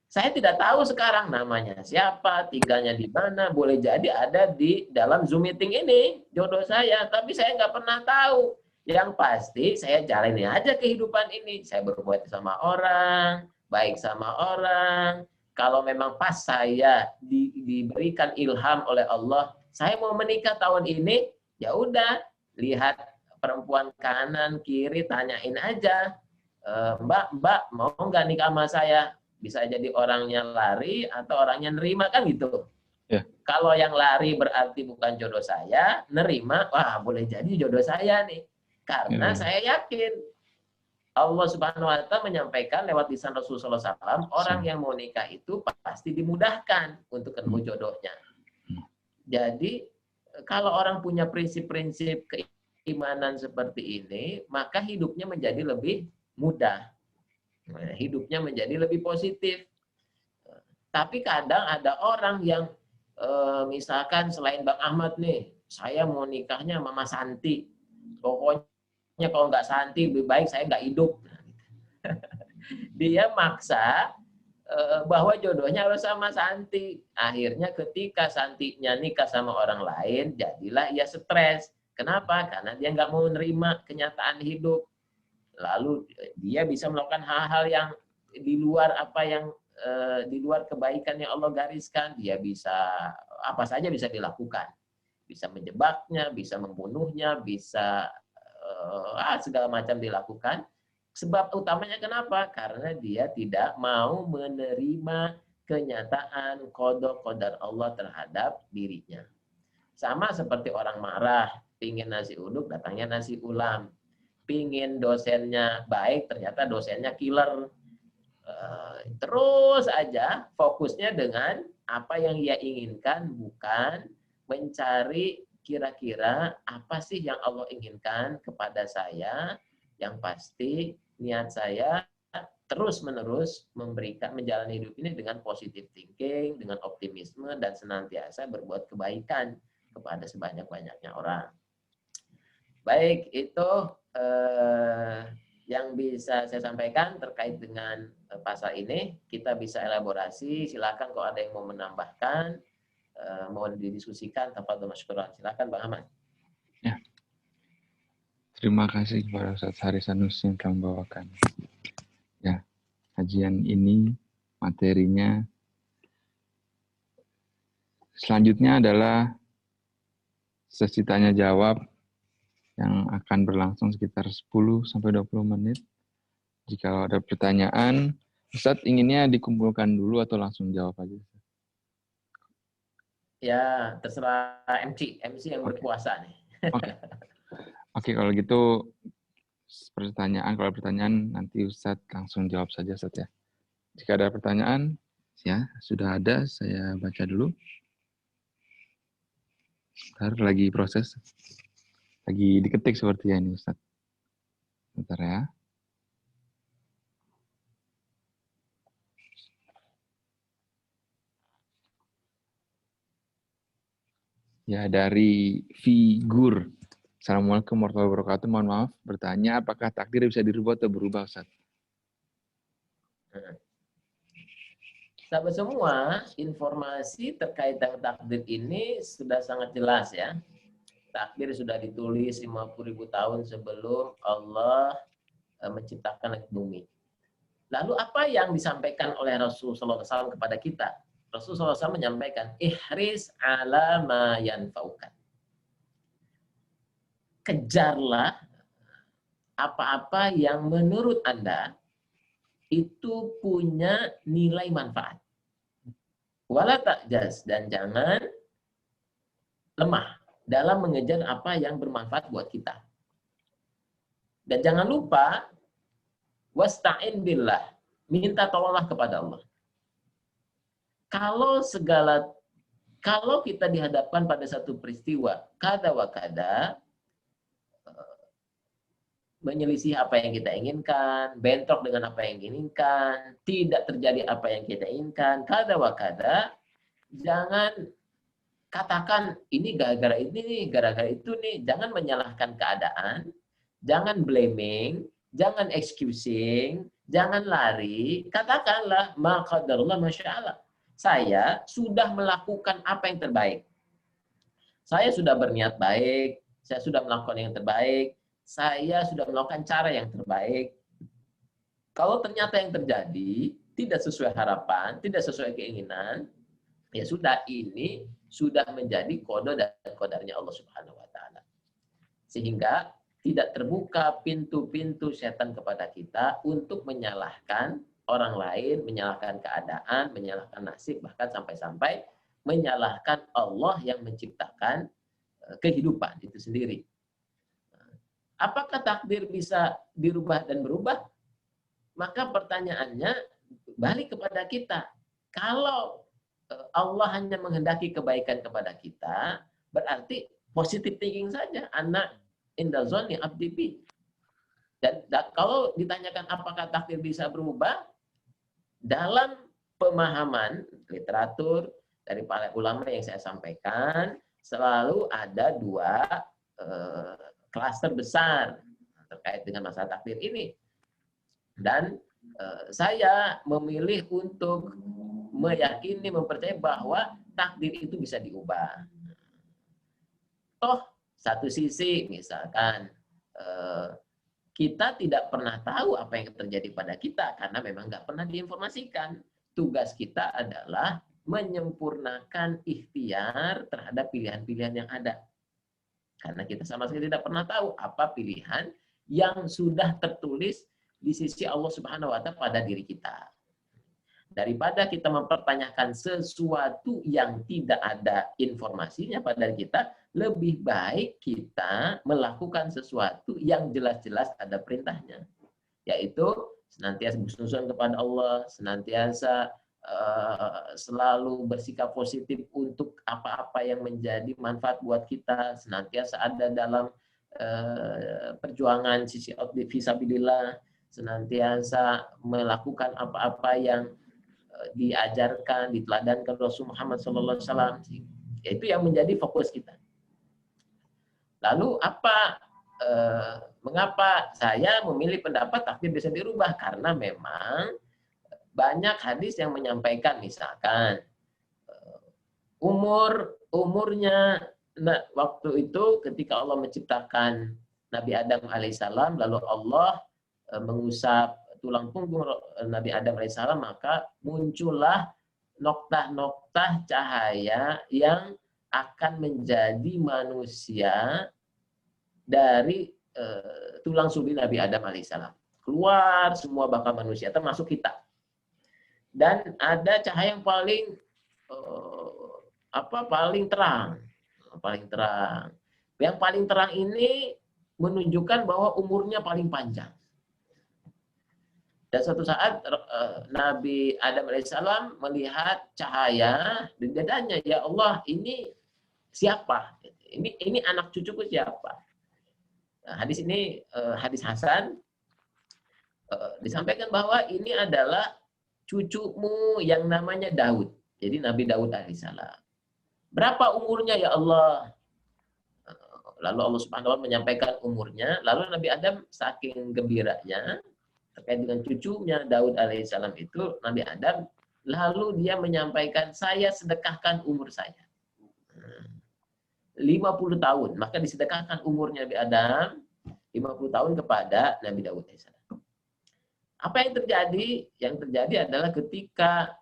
Saya tidak tahu sekarang namanya siapa, tinggalnya di mana, boleh jadi ada di dalam Zoom meeting ini, jodoh saya, tapi saya nggak pernah tahu. Yang pasti saya jalani aja kehidupan ini. Saya berbuat sama orang, baik sama orang. Kalau memang pas saya diberikan ilham oleh Allah, saya mau menikah tahun ini, ya udah, lihat perempuan kanan, kiri, tanyain aja. Mbak, mau nggak nikah sama saya? Bisa jadi orangnya lari atau orangnya nerima, kan gitu. Ya. Kalau yang lari berarti bukan jodoh saya, nerima, wah boleh jadi jodoh saya nih. Karena saya yakin Allah Subhanahu wa Ta'ala menyampaikan lewat lisan Rasulullah SAW, orang yang mau nikah itu pasti dimudahkan untuk ketemu jodohnya. Jadi kalau orang punya prinsip-prinsip keimanan seperti ini, maka hidupnya menjadi lebih mudah. Hidupnya menjadi lebih positif. Tapi kadang ada orang yang misalkan selain Bang Ahmad nih, saya mau nikahnya sama Mas Santi. Pokoknya kalau nggak Santi, lebih baik saya nggak hidup. Dia maksa bahwa jodohnya harus sama Santi. Akhirnya ketika Santinya nikah sama orang lain, jadilah ia stres. Kenapa? Karena dia nggak mau menerima kenyataan hidup. Lalu dia bisa melakukan hal-hal yang di luar apa yang di luar kebaikan yang Allah gariskan. Dia bisa apa saja bisa dilakukan. Bisa menjebaknya, bisa membunuhnya, bisa segala macam dilakukan. Sebab utamanya kenapa? Karena dia tidak mau menerima kenyataan qada Allah terhadap dirinya. Sama seperti orang marah, pingin nasi uduk, datangnya nasi ulam. Pingin dosennya baik, ternyata dosennya killer. Terus aja fokusnya dengan apa yang ia inginkan, bukan mencari kira-kira apa sih yang Allah inginkan kepada saya. Yang pasti niat saya terus-menerus memberikan menjalani hidup ini dengan positive thinking, dengan optimisme, dan senantiasa berbuat kebaikan kepada sebanyak-banyaknya orang. Baik, itu yang bisa saya sampaikan terkait dengan pasal ini. Kita bisa elaborasi. Silakan kalau ada yang mau menambahkan, mau didiskusikan, tafadhol masykuran. Silakan Bang Ahmad. Ya. Terima kasih kepada Ustaz Haris Sanusi yang telah membawakan ya kajian ini, materinya. Selanjutnya adalah sesi tanya jawab yang akan berlangsung sekitar 10-20 menit. Jika ada pertanyaan, Ustaz inginnya dikumpulkan dulu atau langsung jawab aja? Ya, terserah MC yang berkuasa nih. Oke, kalau gitu kalau pertanyaan nanti Ustaz langsung jawab saja, Ustaz ya. Jika ada pertanyaan, ya sudah ada, saya baca dulu. Bentar, lagi proses. Lagi diketik sepertinya ini, Ustaz. Bentar ya. Ya, dari Figur. Assalamualaikum warahmatullahi wabarakatuh. Mohon maaf, bertanya apakah takdir bisa dirubah atau berubah, Ustaz? Sahabat semua, informasi terkait dengan takdir ini sudah sangat jelas ya. Takdir sudah ditulis 50.000 tahun sebelum Allah menciptakan langit bumi. Lalu apa yang disampaikan oleh Rasulullah SAW kepada kita? Rasulullah SAW menyampaikan, ihris ala ma yanfa'uka. Kejarlah apa-apa yang menurut Anda itu punya nilai manfaat. Wala ta'jaz, dan jangan lemah dalam mengejar apa yang bermanfaat buat kita. Dan jangan lupa wasta'in billah, minta tolonglah kepada Allah. Kalau kita dihadapkan pada satu peristiwa kada wa kada, menyelisih apa yang kita inginkan, bentrok dengan apa yang diinginkan, tidak terjadi apa yang kita inginkan, kada wa kada, jangan katakan ini gara-gara ini nih, gara-gara itu nih. Jangan menyalahkan keadaan, jangan blaming, jangan excusing, jangan lari. Katakanlah, ma qadarullah masyaallah. Saya sudah melakukan apa yang terbaik. Saya sudah berniat baik, saya sudah melakukan yang terbaik, saya sudah melakukan cara yang terbaik. Kalau ternyata yang terjadi tidak sesuai harapan, tidak sesuai keinginan, ya sudah, ini sudah menjadi qada dan qadarnya Allah Subhanahu wa taala. Sehingga tidak terbuka pintu-pintu setan kepada kita untuk menyalahkan orang lain, menyalahkan keadaan, menyalahkan nasib, bahkan sampai-sampai menyalahkan Allah yang menciptakan kehidupan itu sendiri. Apakah takdir bisa dirubah dan berubah? Maka pertanyaannya balik kepada kita. Kalau Allah hanya menghendaki kebaikan kepada kita, berarti positive thinking saja. Anak indazoni abdi bi. Dan kalau ditanyakan apakah takdir bisa berubah, dalam pemahaman literatur dari para ulama yang saya sampaikan, selalu ada dua klaster besar terkait dengan masalah takdir ini. Dan saya memilih untuk meyakini, mempercayai bahwa takdir itu bisa diubah. Toh, satu sisi misalkan kita tidak pernah tahu apa yang terjadi pada kita karena memang nggak pernah diinformasikan. Tugas kita adalah menyempurnakan ikhtiar terhadap pilihan-pilihan yang ada. Karena kita sama sekali tidak pernah tahu apa pilihan yang sudah tertulis di sisi Allah Subhanahu wa taala pada diri kita. Daripada kita mempertanyakan sesuatu yang tidak ada informasinya pada kita, lebih baik kita melakukan sesuatu yang jelas-jelas ada perintahnya. Yaitu senantiasa bersusun kepada Allah, senantiasa selalu bersikap positif untuk apa-apa yang menjadi manfaat buat kita, senantiasa ada dalam perjuangan sisi fisabilillah, senantiasa melakukan apa-apa yang diajarkan, diteladankan Rasul Muhammad SAW. Itu yang menjadi fokus kita. Lalu mengapa saya memilih pendapat takdir bisa dirubah? Karena memang banyak hadis yang menyampaikan, misalkan umurnya waktu itu ketika Allah menciptakan Nabi Adam alaihissalam, lalu Allah mengusap tulang punggung Nabi Adam alaihissalam, maka muncullah noktah-noktah cahaya yang akan menjadi manusia dari tulang sulbi Nabi Adam alaihissalam. Keluar semua bakal manusia, termasuk kita. Dan ada cahaya yang paling terang. Yang paling terang ini menunjukkan bahwa umurnya paling panjang. Dan suatu saat Nabi Adam alaihissalam melihat cahaya di dadanya, ya Allah, ini siapa? Ini anak cucuku siapa? Nah, hadis ini hadis hasan, disampaikan bahwa ini adalah cucumu yang namanya Daud. Jadi Nabi Daud alaihissalam. Berapa umurnya ya Allah? Lalu Allah Subhanahu wa taala menyampaikan umurnya. Lalu Nabi Adam saking gembiranya terkait dengan cucunya Daud alaihissalam itu, Nabi Adam, lalu dia menyampaikan, saya sedekahkan umur saya. 50 tahun. Maka disedekahkan umurnya Nabi Adam 50 tahun kepada Nabi Daud alaihissalam. Apa yang terjadi? Yang terjadi adalah ketika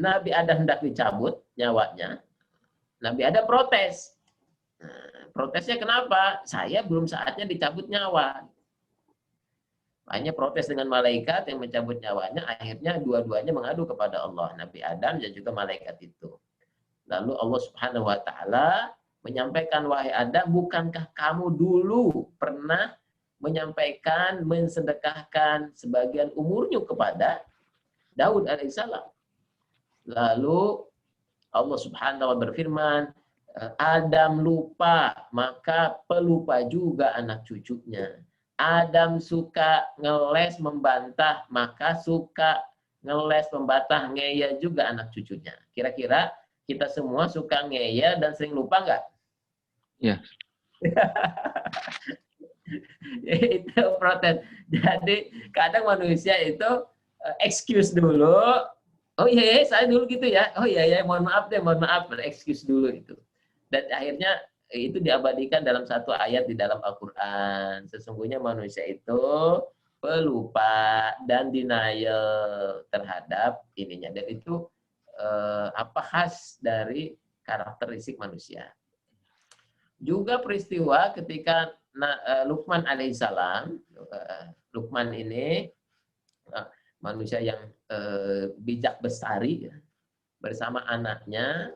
Nabi Adam hendak dicabut nyawanya, Nabi Adam protes. Nah, protesnya kenapa? Saya belum saatnya dicabut nyawa. Hanya protes dengan malaikat yang mencabut nyawanya, akhirnya dua-duanya mengadu kepada Allah, Nabi Adam dan juga malaikat itu. Lalu Allah Subhanahu wa taala menyampaikan, wahai Adam, bukankah kamu dulu pernah menyampaikan, mensedekahkan sebagian umurnya kepada Daud alaihissalam? Lalu Allah Subhanahu wa taala berfirman, Adam lupa, maka pelupa juga anak cucunya. Adam suka ngeles membantah, maka suka ngeles membantah ngeyel juga anak cucunya. Kira-kira kita semua suka ngeyel dan sering lupa nggak? Ya. Itu protes. Jadi kadang manusia itu excuse dulu. Oh iya, saya dulu gitu ya. Oh iya, mohon maaf, excuse dulu itu. Dan akhirnya itu diabadikan dalam satu ayat di dalam Al-Quran. Sesungguhnya manusia itu pelupa dan denial terhadap ininya. Dan itu khas dari karakteristik manusia. Juga peristiwa ketika Luqman alaihissalam, Luqman ini manusia yang bijak bestari ya, bersama anaknya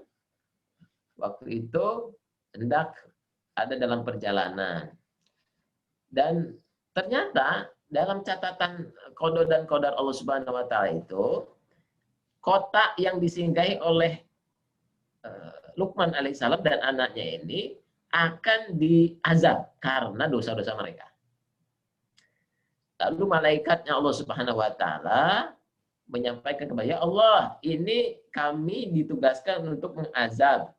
waktu itu hendak ada dalam perjalanan. Dan ternyata dalam catatan qada dan qadar Allah Subhanahu wa taala itu, kota yang disinggahi oleh Luqman alaihissalam dan anaknya ini akan diazab karena dosa-dosa mereka. Lalu malaikatnya Allah Subhanahu wa taala menyampaikan kepada, ya Allah, ini kami ditugaskan untuk mengazab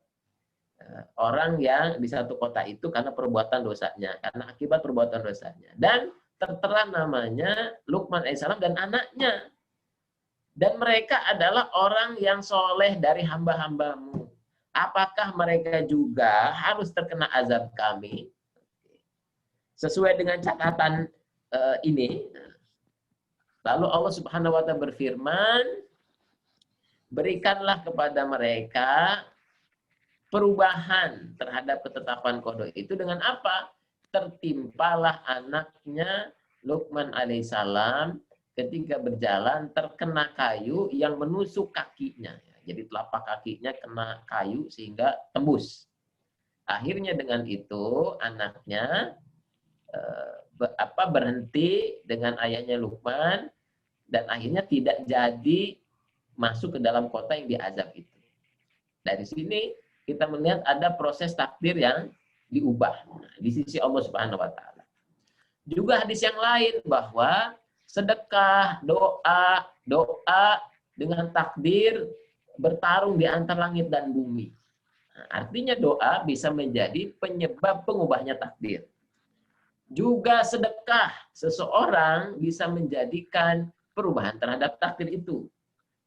orang yang di satu kota itu karena perbuatan dosanya, karena akibat perbuatan dosanya. Dan tertera namanya Luqman alaihissalam dan anaknya. Dan mereka adalah orang yang soleh dari hamba-hambamu. Apakah mereka juga harus terkena azab kami? Sesuai dengan catatan ini, lalu Allah Subhanahu wa taala berfirman, berikanlah kepada mereka perubahan terhadap ketetapan qada itu dengan apa? Tertimpalah anaknya Luqman alaihissalam ketika berjalan terkena kayu yang menusuk kakinya. Jadi telapak kakinya kena kayu sehingga tembus. Akhirnya dengan itu anaknya berhenti dengan ayahnya Luqman dan akhirnya tidak jadi masuk ke dalam kota yang diazab itu. Dari sini kita melihat ada proses takdir yang diubah di sisi Allah Subhanahu wa taala. Juga hadis yang lain bahwa sedekah, doa dengan takdir bertarung di antara langit dan bumi. Nah, artinya doa bisa menjadi penyebab pengubahnya takdir. Juga sedekah seseorang bisa menjadikan perubahan terhadap takdir itu.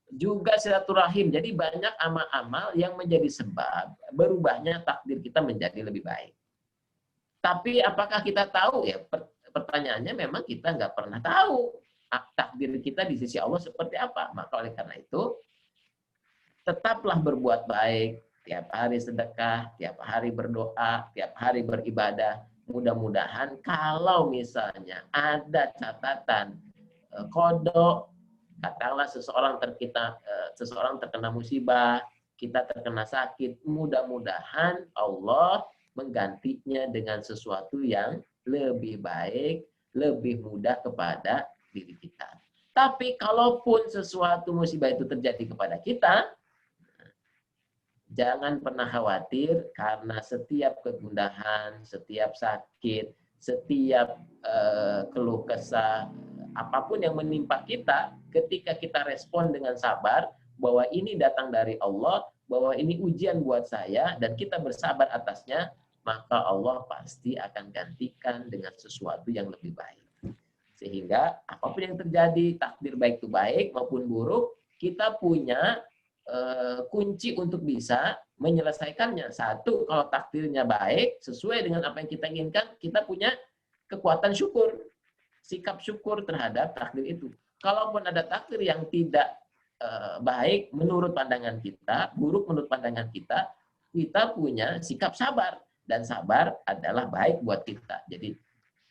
Juga silaturahim. Jadi banyak amal-amal yang menjadi sebab berubahnya takdir kita menjadi lebih baik. Tapi apakah kita tahu? Ya, pertanyaannya memang kita nggak pernah tahu takdir kita di sisi Allah seperti apa. Maka oleh karena itu, tetaplah berbuat baik, tiap hari sedekah, tiap hari berdoa, tiap hari beribadah. Mudah-mudahan kalau misalnya ada catatan kodok, katakanlah seseorang terkena musibah, kita terkena sakit, mudah-mudahan Allah menggantinya dengan sesuatu yang lebih baik, lebih mudah kepada diri kita. Tapi kalaupun sesuatu musibah itu terjadi kepada kita, jangan pernah khawatir karena setiap kegundahan, setiap sakit, setiap keluh kesah, apapun yang menimpa kita, ketika kita respon dengan sabar, bahwa ini datang dari Allah, bahwa ini ujian buat saya, dan kita bersabar atasnya, maka Allah pasti akan gantikan dengan sesuatu yang lebih baik. Sehingga apapun yang terjadi, takdir baik itu baik maupun buruk, kita punya kunci untuk bisa menyelesaikannya. Satu, kalau takdirnya baik, sesuai dengan apa yang kita inginkan, kita punya kekuatan syukur, sikap syukur terhadap takdir itu. Kalaupun ada takdir yang tidak baik menurut pandangan kita, buruk menurut pandangan kita, kita punya sikap sabar. Dan sabar adalah baik buat kita. Jadi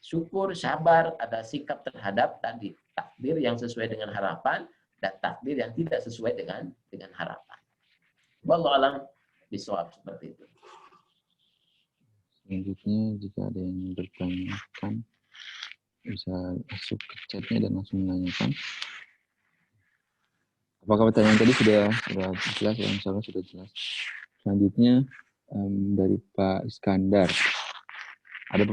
syukur, sabar, ada sikap terhadap tadi takdir yang sesuai dengan harapan dan takdir yang tidak sesuai dengan harapan. Wallahu a'lam bishawab, seperti itu. Selanjutnya jika ada yang bertanyakan bisa masuk ke chatnya dan langsung menanyakan. Apakah pertanyaan tadi sudah jelas? Ya, insya Allah sudah jelas. Selanjutnya dari Pak Iskandar. Ada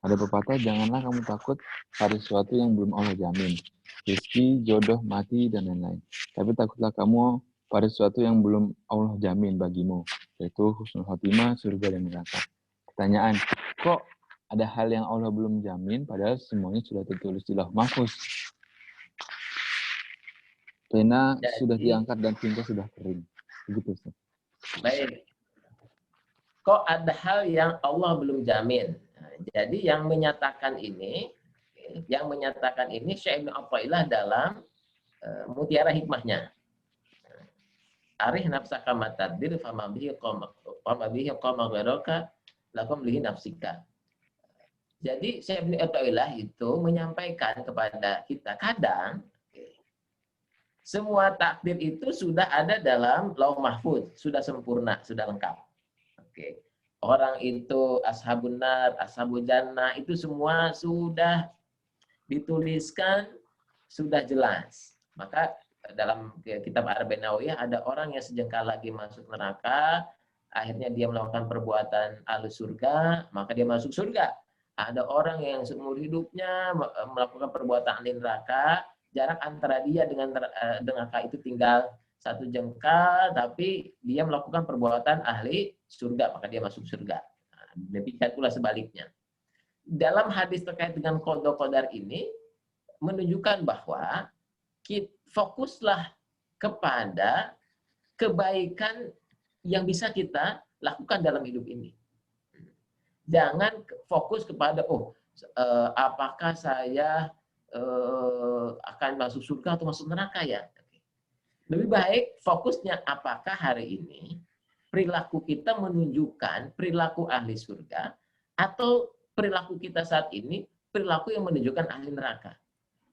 pepatah, janganlah kamu takut pada sesuatu yang belum Allah jamin. Rezeki, jodoh, mati, dan lain-lain. Tapi takutlah kamu pada sesuatu yang belum Allah jamin bagimu, yaitu husnul khotimah, surga, dan neraka. Pertanyaan, kok ada hal yang Allah belum jamin, padahal semuanya sudah tertulis di Lauh Mahfuz? Pena sudah diangkat dan tinta sudah kering. Begitu, Ustaz. Baik. Kok ada hal yang Allah belum jamin? Nah, jadi yang menyatakan ini Syekh Ibnu Athaillah dalam Mutiara Hikmahnya. Arih nafsaka mataddir fama bihi qama ghairaka lakum lihi nafsika. Jadi Syekh Ibnu Athaillah itu menyampaikan kepada kita, kadang semua takdir itu sudah ada dalam Lauh Mahfuz, sudah sempurna, sudah lengkap. Oke. Orang itu ashabun nar, ashabul jannah, itu semua sudah dituliskan, sudah jelas. Maka dalam kitab Arba'in Nawawiyah ada orang yang sejengkal lagi masuk neraka, akhirnya dia melakukan perbuatan ahli surga, maka dia masuk surga. Ada orang yang seumur hidupnya melakukan perbuatan ahli neraka, jarak antara dia dengan neraka itu tinggal 1 jengkal, tapi dia melakukan perbuatan ahli surga, maka dia masuk surga. Nah, demikian pula sebaliknya. Dalam hadis terkait dengan qada qadar ini menunjukkan bahwa fokuslah kepada kebaikan yang bisa kita lakukan dalam hidup ini. Jangan fokus kepada apakah saya akan masuk surga atau masuk neraka ya. Lebih baik fokusnya apakah hari ini perilaku kita menunjukkan perilaku ahli surga atau perilaku kita saat ini perilaku yang menunjukkan ahli neraka.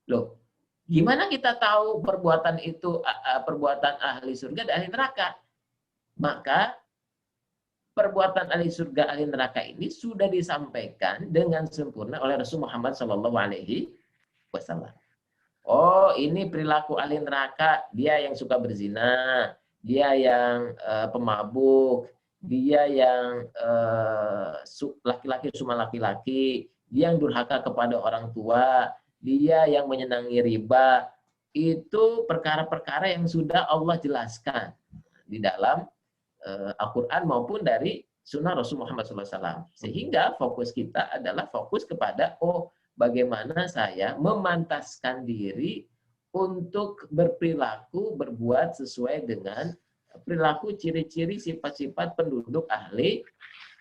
Loh, gimana kita tahu perbuatan itu perbuatan ahli surga dan ahli neraka? Maka perbuatan ahli surga ahli neraka ini sudah disampaikan dengan sempurna oleh Rasul Muhammad SAW. Oh, ini perilaku ahli neraka, dia yang suka berzina, dia yang pemabuk, dia yang laki-laki cuma laki-laki, dia yang durhaka kepada orang tua, dia yang menyenangi riba. Itu perkara-perkara yang sudah Allah jelaskan di dalam Al-Quran maupun dari sunnah Rasul Muhammad SAW. Sehingga fokus kita adalah fokus kepada bagaimana saya memantaskan diri untuk berperilaku, berbuat sesuai dengan perilaku, ciri-ciri, sifat-sifat penduduk ahli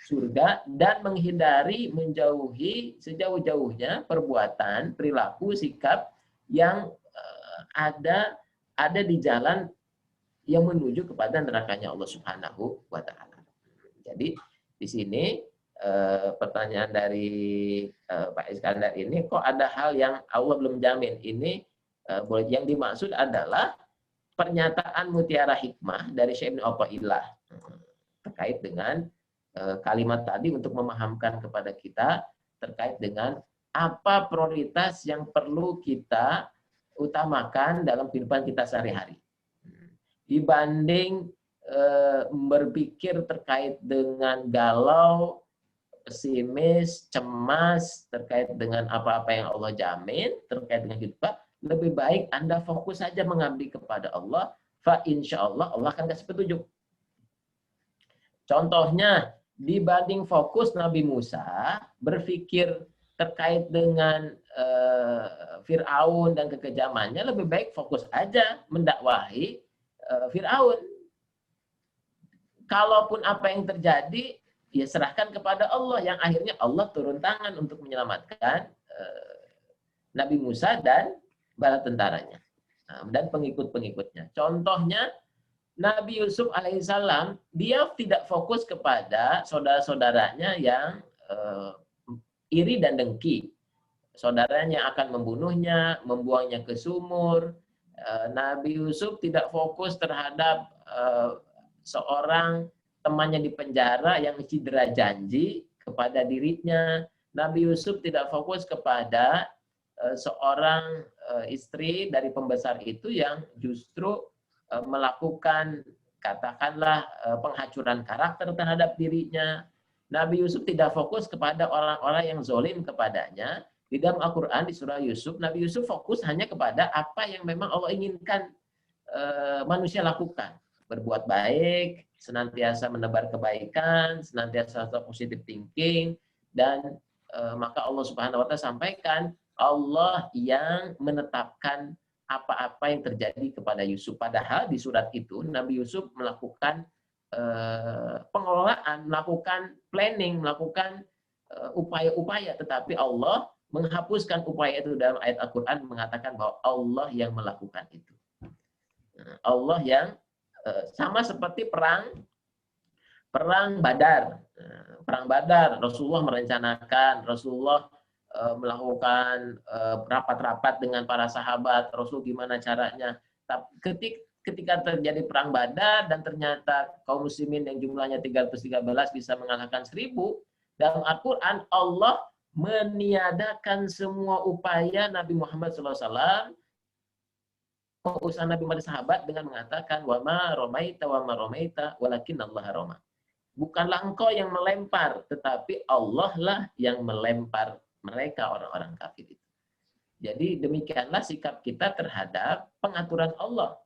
surga dan menghindari, menjauhi sejauh-jauhnya perbuatan, perilaku, sikap yang ada di jalan yang menuju kepada nerakanya Allah Subhanahu wa Ta'ala. Jadi di sini pertanyaan dari Pak Iskandar ini, kok ada hal yang Allah belum jamin? Ini yang dimaksud adalah pernyataan Mutiara Hikmah dari Syekh Ibnu Athaillah terkait dengan kalimat tadi untuk memahamkan kepada kita terkait dengan apa prioritas yang perlu kita utamakan dalam kehidupan kita sehari-hari. Dibanding berpikir terkait dengan galau, pesimis, cemas terkait dengan apa-apa yang Allah jamin terkait dengan hidup, lebih baik Anda fokus saja mengabdi kepada Allah, fa insyaallah Allah akan kasih petunjuk. Contohnya, dibanding fokus Nabi Musa berpikir terkait dengan Fir'aun dan kekejamannya, lebih baik fokus aja mendakwahi Fir'aun. Kalaupun apa yang terjadi, ya serahkan kepada Allah, yang akhirnya Allah turun tangan untuk menyelamatkan Nabi Musa dan bala tentaranya dan pengikut-pengikutnya. Contohnya Nabi Yusuf alaihissalam, dia tidak fokus kepada saudara-saudaranya yang iri dan dengki. Saudaranya akan membunuhnya, membuangnya ke sumur. Nabi Yusuf tidak fokus terhadap seorang temannya di penjara yang cedera janji kepada dirinya. Nabi Yusuf tidak fokus kepada seorang istri dari pembesar itu yang justru melakukan katakanlah penghancuran karakter terhadap dirinya. Nabi Yusuf tidak fokus kepada orang-orang yang zalim kepadanya. Di dalam Al-Quran di surah Yusuf, Nabi Yusuf fokus hanya kepada apa yang memang Allah inginkan manusia lakukan. Berbuat baik, senantiasa menebar kebaikan, senantiasa positive thinking, dan maka Allah Subhanahu wa Ta'ala sampaikan Allah yang menetapkan apa-apa yang terjadi kepada Yusuf. Padahal di surat itu Nabi Yusuf melakukan pengelolaan, melakukan planning, melakukan upaya-upaya, tetapi Allah menghapuskan upaya itu. Dalam ayat Al-Quran mengatakan bahwa Allah yang melakukan itu. Allah yang sama seperti perang Badar. Perang Badar, Rasulullah merencanakan, Rasulullah melakukan rapat-rapat dengan para sahabat, Rasul gimana caranya. Tapi ketika terjadi perang Badar dan ternyata kaum muslimin yang jumlahnya 313 bisa mengalahkan 1000, dalam Al-Quran Allah meniadakan semua upaya Nabi Muhammad SAW, usaha Nabi Muhammad sahabat dengan mengatakan wa ma romaita walakin Allah roma. Bukanlah engkau yang melempar, tetapi Allah lah yang melempar mereka orang-orang kafir itu. Jadi demikianlah sikap kita terhadap pengaturan Allah.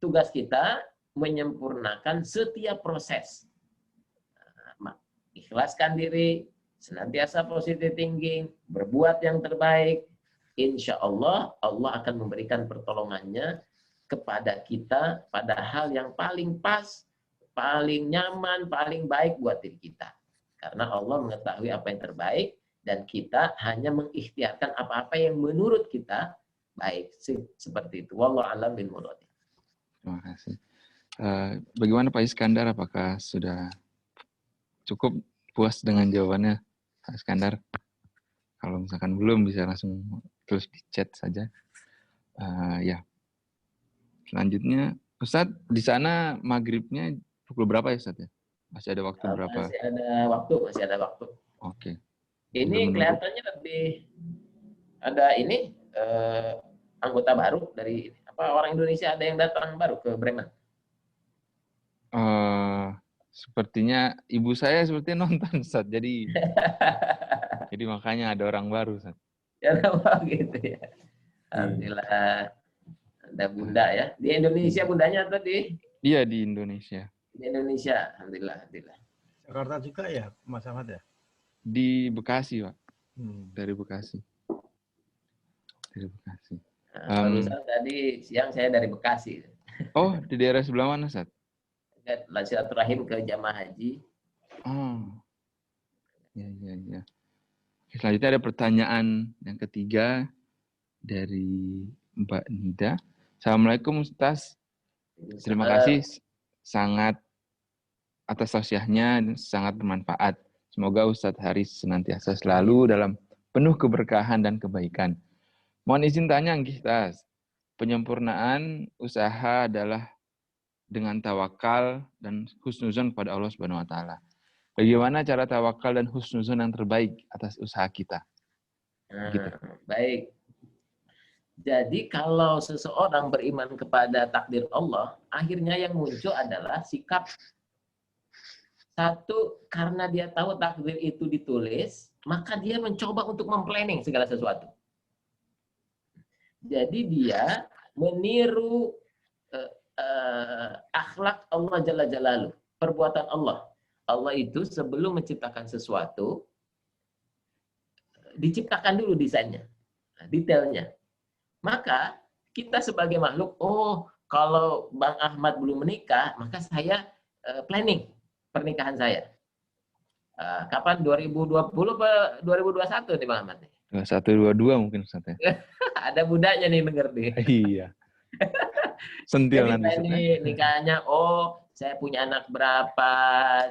Tugas kita menyempurnakan setiap proses. Ikhlaskan diri, senantiasa positive thinking, berbuat yang terbaik. Insya Allah, Allah akan memberikan pertolongannya kepada kita pada hal yang paling pas, paling nyaman, paling baik buat diri kita. Karena Allah mengetahui apa yang terbaik, dan kita hanya mengikhtiarkan apa-apa yang menurut kita baik. Seperti itu. Wallahu a'lam bil murad. Terima kasih. Bagaimana Pak Iskandar? Apakah sudah cukup puas dengan jawabannya Pak Iskandar? Kalau misalkan belum, bisa langsung terus di chat saja. Ya. Selanjutnya, Ustadz, di sana maghribnya pukul berapa ya Ustadz? Masih ada waktu berapa? Masih ada waktu. Oke. Ini kelihatannya lebih ada ini anggota baru dari orang Indonesia, ada yang datang baru ke Bremen. Sepertinya ibu saya sepertinya nonton Ustaz. Jadi makanya ada orang baru Ustaz. Ya gitu ya. Alhamdulillah ada bunda ya. Di Indonesia bundanya atau di? Iya, di Indonesia. Di Indonesia, alhamdulillah. Jakarta juga ya, Mas Ahmad ya? Di Bekasi, Pak. Dari Bekasi. Barusan tadi siang saya dari Bekasi. Oh, di daerah sebelah mana, Ustaz? Silaturahim ke jamaah haji. Oh. Ya. Selanjutnya ada pertanyaan yang ketiga dari Mbak Nida. Assalamualaikum Ustaz. Terima kasih sangat atas tausiahnya, sangat bermanfaat. Semoga Ustadz Haris senantiasa selalu dalam penuh keberkahan dan kebaikan. Mohon izin tanya, Ustaz. Penyempurnaan usaha adalah dengan tawakal dan husnuzon kepada Allah Subhanahu wa Ta'ala. Bagaimana cara tawakal dan husnuzon yang terbaik atas usaha kita? Gitu. Baik. Jadi kalau seseorang beriman kepada takdir Allah, akhirnya yang muncul adalah sikap. Satu, karena dia tahu takdir itu ditulis, maka dia mencoba untuk memplanning segala sesuatu. Jadi dia meniru akhlak Allah Jalla Jalaluh, perbuatan Allah. Allah itu sebelum menciptakan sesuatu, diciptakan dulu desainnya, detailnya. Maka kita sebagai makhluk, kalau Bang Ahmad belum menikah, maka saya planning pernikahan saya. Kapan? 2020 atau 2021 nih Bang Ahmad? 1, 2, 2 mungkin Ustaz ya. Ada budaknya nih denger nih. Iya. Sentil Jadi nanti Ustaz ya. ini nikahnya, oh saya punya anak berapa,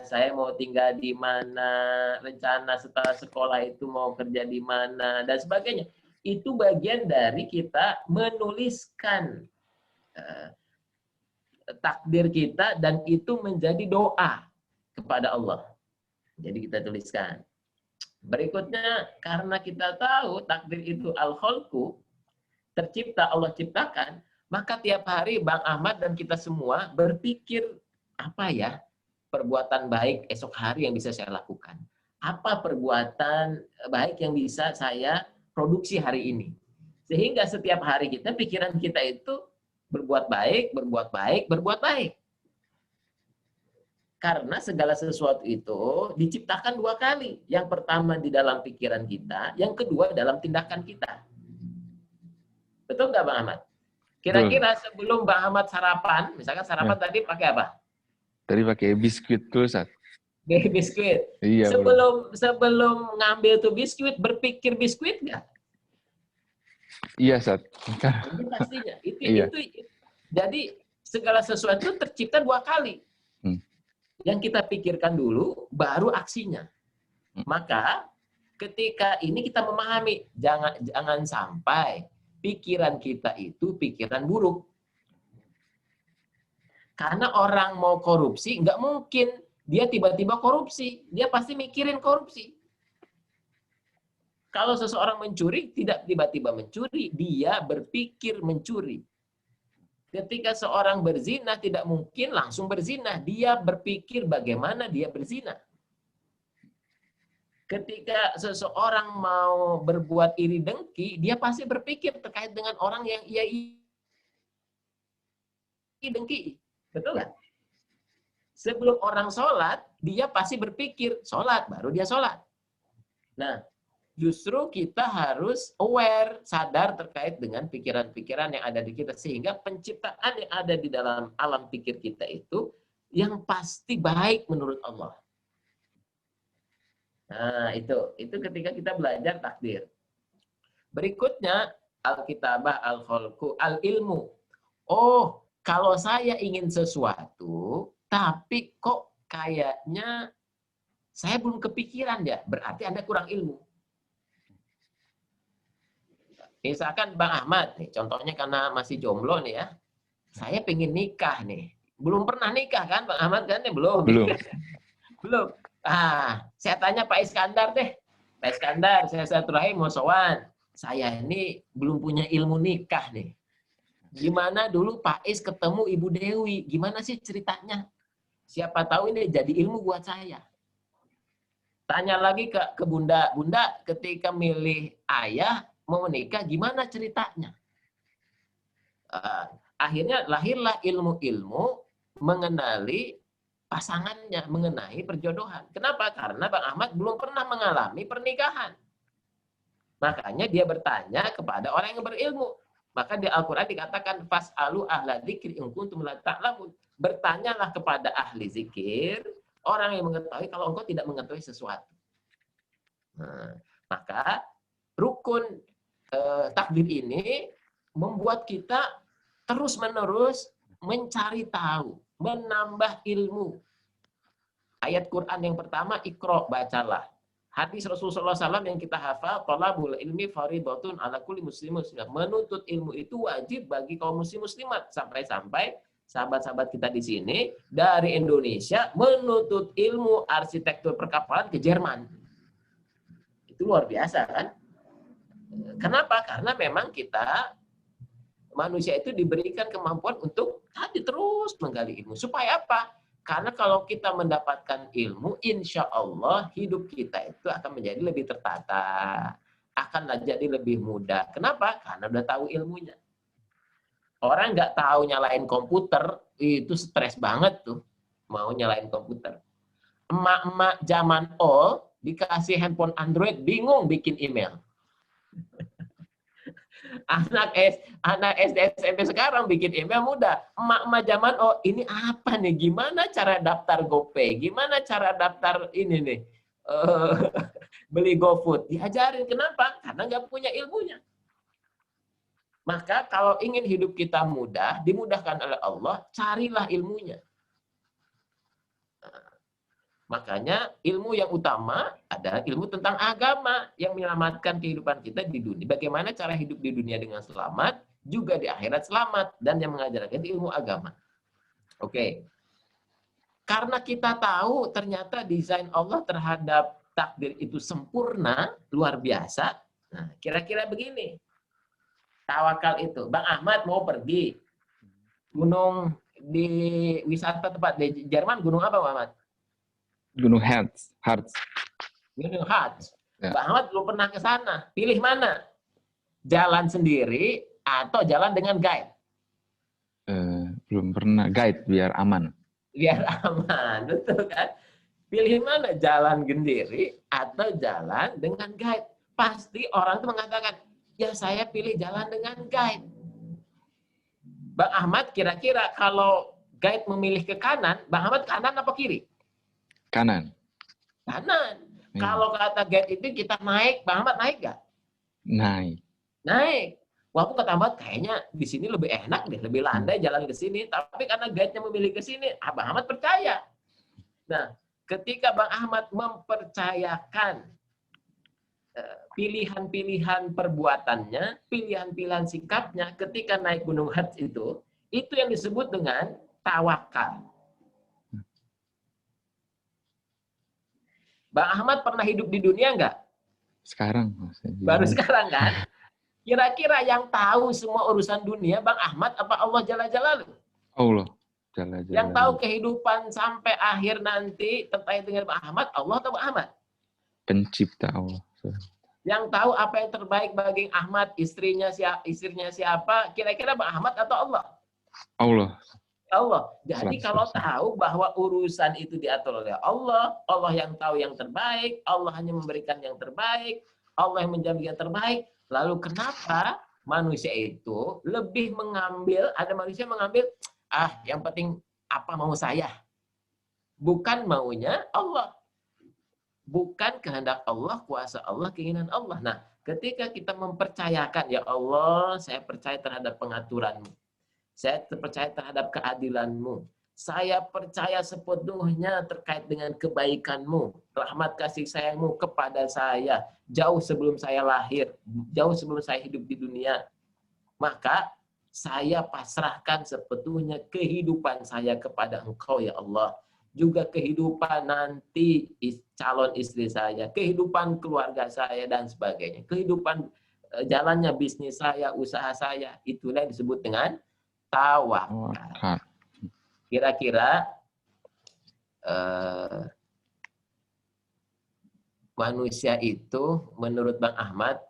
saya mau tinggal di mana, rencana setelah sekolah itu mau kerja di mana, dan sebagainya. Itu bagian dari kita menuliskan takdir kita, dan itu menjadi doa kepada Allah. Jadi kita tuliskan. Berikutnya, karena kita tahu takdir itu al-khalqu, tercipta, Allah ciptakan, maka tiap hari Bang Ahmad dan kita semua berpikir, apa ya perbuatan baik esok hari yang bisa saya lakukan? Apa perbuatan baik yang bisa saya produksi hari ini? Sehingga setiap hari kita, pikiran kita itu berbuat baik, berbuat baik, berbuat baik. Karena segala sesuatu itu diciptakan 2 kali. Yang pertama di dalam pikiran kita, yang kedua dalam tindakan kita. Betul nggak Bang Ahmad? Kira-kira sebelum Bang Ahmad sarapan, misalkan sarapan tadi pakai apa? Tadi pakai biskuit tuh Ustaz. Biskuit. Iya. Sebelum ngambil tuh biskuit, berpikir biskuit nggak? Iya Ustaz. Ini pastinya. Iya. Jadi segala sesuatu tercipta 2 kali. Yang kita pikirkan dulu, baru aksinya. Maka ketika ini kita memahami, jangan sampai pikiran kita itu pikiran buruk. Karena orang mau korupsi, nggak mungkin dia tiba-tiba korupsi. Dia pasti mikirin korupsi. Kalau seseorang mencuri, tidak tiba-tiba mencuri. Dia berpikir mencuri. Ketika seorang berzina, tidak mungkin langsung berzina. Dia berpikir bagaimana dia berzina. Ketika seseorang mau berbuat iri dengki, dia pasti berpikir terkait dengan orang yang ia iri dengki. Betul nggak? Sebelum orang sholat, dia pasti berpikir sholat, baru dia sholat. Nah, justru kita harus aware, sadar terkait dengan pikiran-pikiran yang ada di kita. Sehingga penciptaan yang ada di dalam alam pikir kita itu yang pasti baik menurut Allah. Nah, itu ketika kita belajar takdir. Berikutnya, al-kitabah, al-khalqu, al-ilmu. Oh, kalau saya ingin sesuatu, tapi kok kayaknya saya belum kepikiran ya, berarti Anda kurang ilmu. Misalkan Bang Ahmad, nih, contohnya karena masih jomblo nih ya, saya pengen nikah nih. Belum pernah nikah kan Bang Ahmad kan? Belum. Belum. Saya tanya Pak Iskandar deh. Pak Iskandar, saya silaturahim mau sowan. Saya ini belum punya ilmu nikah nih. Gimana dulu Pak Is ketemu Ibu Dewi? Gimana sih ceritanya? Siapa tahu ini jadi ilmu buat saya. Tanya lagi ke Bunda. Bunda ketika milih ayah, mau menikah, gimana ceritanya? Akhirnya lahirlah ilmu-ilmu mengenali pasangannya, mengenai perjodohan. Kenapa? Karena Bang Ahmad belum pernah mengalami pernikahan. Makanya dia bertanya kepada orang yang berilmu. Maka di Al-Quran dikatakan, fas'alu ahla dzikri in kuntum la ta'lamun. Bertanyalah kepada ahli zikir, orang yang mengetahui kalau engkau tidak mengetahui sesuatu. Nah, maka rukun takdir ini membuat kita terus-menerus mencari tahu, menambah ilmu. Ayat Quran yang pertama, Iqra, bacalah. Hadis Rasulullah SAW yang kita hafal, thalabul ilmi fardhatun ala kulli muslim muslimat. Menuntut ilmu itu wajib bagi kaum muslim muslimat. Sampai-sampai sahabat-sahabat kita di sini dari Indonesia menuntut ilmu arsitektur perkapalan ke Jerman. Itu luar biasa kan? Kenapa? Karena memang kita manusia itu diberikan kemampuan untuk tadi terus menggali ilmu. Supaya apa? Karena kalau kita mendapatkan ilmu, insya Allah hidup kita itu akan menjadi lebih tertata, akan jadi lebih mudah. Kenapa? Karena udah tahu ilmunya. Orang nggak tahu nyalain komputer, itu stres banget tuh, mau nyalain komputer. Emak-emak zaman old dikasih handphone Android, bingung bikin email. Anak SD SMP sekarang bikin email mudah. Emak-emak zaman, oh ini apa nih? Gimana cara daftar GoPay? Gimana cara daftar ini nih? beli GoFood. Diajarin. Kenapa? Karena nggak punya ilmunya. Maka kalau ingin hidup kita mudah, dimudahkan oleh Allah, carilah ilmunya. Makanya ilmu yang utama adalah ilmu tentang agama yang menyelamatkan kehidupan kita di dunia. Bagaimana cara hidup di dunia dengan selamat, juga di akhirat selamat. Dan yang mengajarkan ilmu agama. Oke. Karena kita tahu ternyata desain Allah terhadap takdir itu sempurna, luar biasa. Nah, kira-kira begini. Tawakal itu. Bang Ahmad mau pergi. Gunung di wisata tempat di Jerman, gunung apa Bang Ahmad? Gunung Harz. Gunung Harz. Ya. Bang Ahmad belum pernah ke sana. Pilih mana? Jalan sendiri atau jalan dengan guide? Belum pernah, guide biar aman. Biar aman, betul kan? Pilih mana? Jalan sendiri atau jalan dengan guide? Pasti orang itu mengatakan, ya saya pilih jalan dengan guide. Bang Ahmad kira-kira kalau guide memilih ke kanan, Bang Ahmad kanan apa kiri? Kanan. Kanan. Kalau kata guide itu kita naik, Bang Ahmad naik nggak? Naik. Naik. Walaupun kata Ahmad kayaknya di sini lebih enak deh, lebih landai jalan ke sini. Tapi karena guide-nya memilih ke sini, Bang Ahmad percaya. Nah, ketika Bang Ahmad mempercayakan pilihan-pilihan perbuatannya, pilihan-pilihan sikapnya ketika naik Gunung Harz itu yang disebut dengan tawakal. Bang Ahmad pernah hidup di dunia enggak? Sekarang. Baru sekarang kan? Kira-kira yang tahu semua urusan dunia Bang Ahmad apa Allah Jalla Jalaluhu? Allah Jalla Jalaluhu. Yang tahu kehidupan sampai akhir nanti terkait dengan Bang Ahmad, Allah atau Bang Ahmad? Pencipta Allah. Yang tahu apa yang terbaik bagi Ahmad, istrinya siapa? Kira-kira Bang Ahmad atau Allah? Allah. Allah. Jadi kalau tahu bahwa urusan itu diatur oleh Allah, Allah yang tahu yang terbaik, Allah hanya memberikan yang terbaik, Allah yang menjamin yang terbaik, lalu kenapa manusia itu lebih mengambil, ada manusia mengambil, yang penting apa mau saya? Bukan maunya Allah. Bukan kehendak Allah, kuasa Allah, keinginan Allah. Nah, ketika kita mempercayakan, ya Allah, saya percaya terhadap pengaturan-Mu. Saya percaya terhadap keadilan-Mu. Saya percaya sepenuhnya terkait dengan kebaikan-Mu. Rahmat kasih sayang-Mu kepada saya. Jauh sebelum saya lahir. Jauh sebelum saya hidup di dunia. Maka saya pasrahkan sepenuhnya kehidupan saya kepada Engkau, ya Allah. Juga kehidupan nanti calon istri saya. Kehidupan keluarga saya dan sebagainya. Kehidupan jalannya bisnis saya, usaha saya. Itulah yang disebut dengan tawakal. Kira-kira manusia itu menurut Bang Ahmad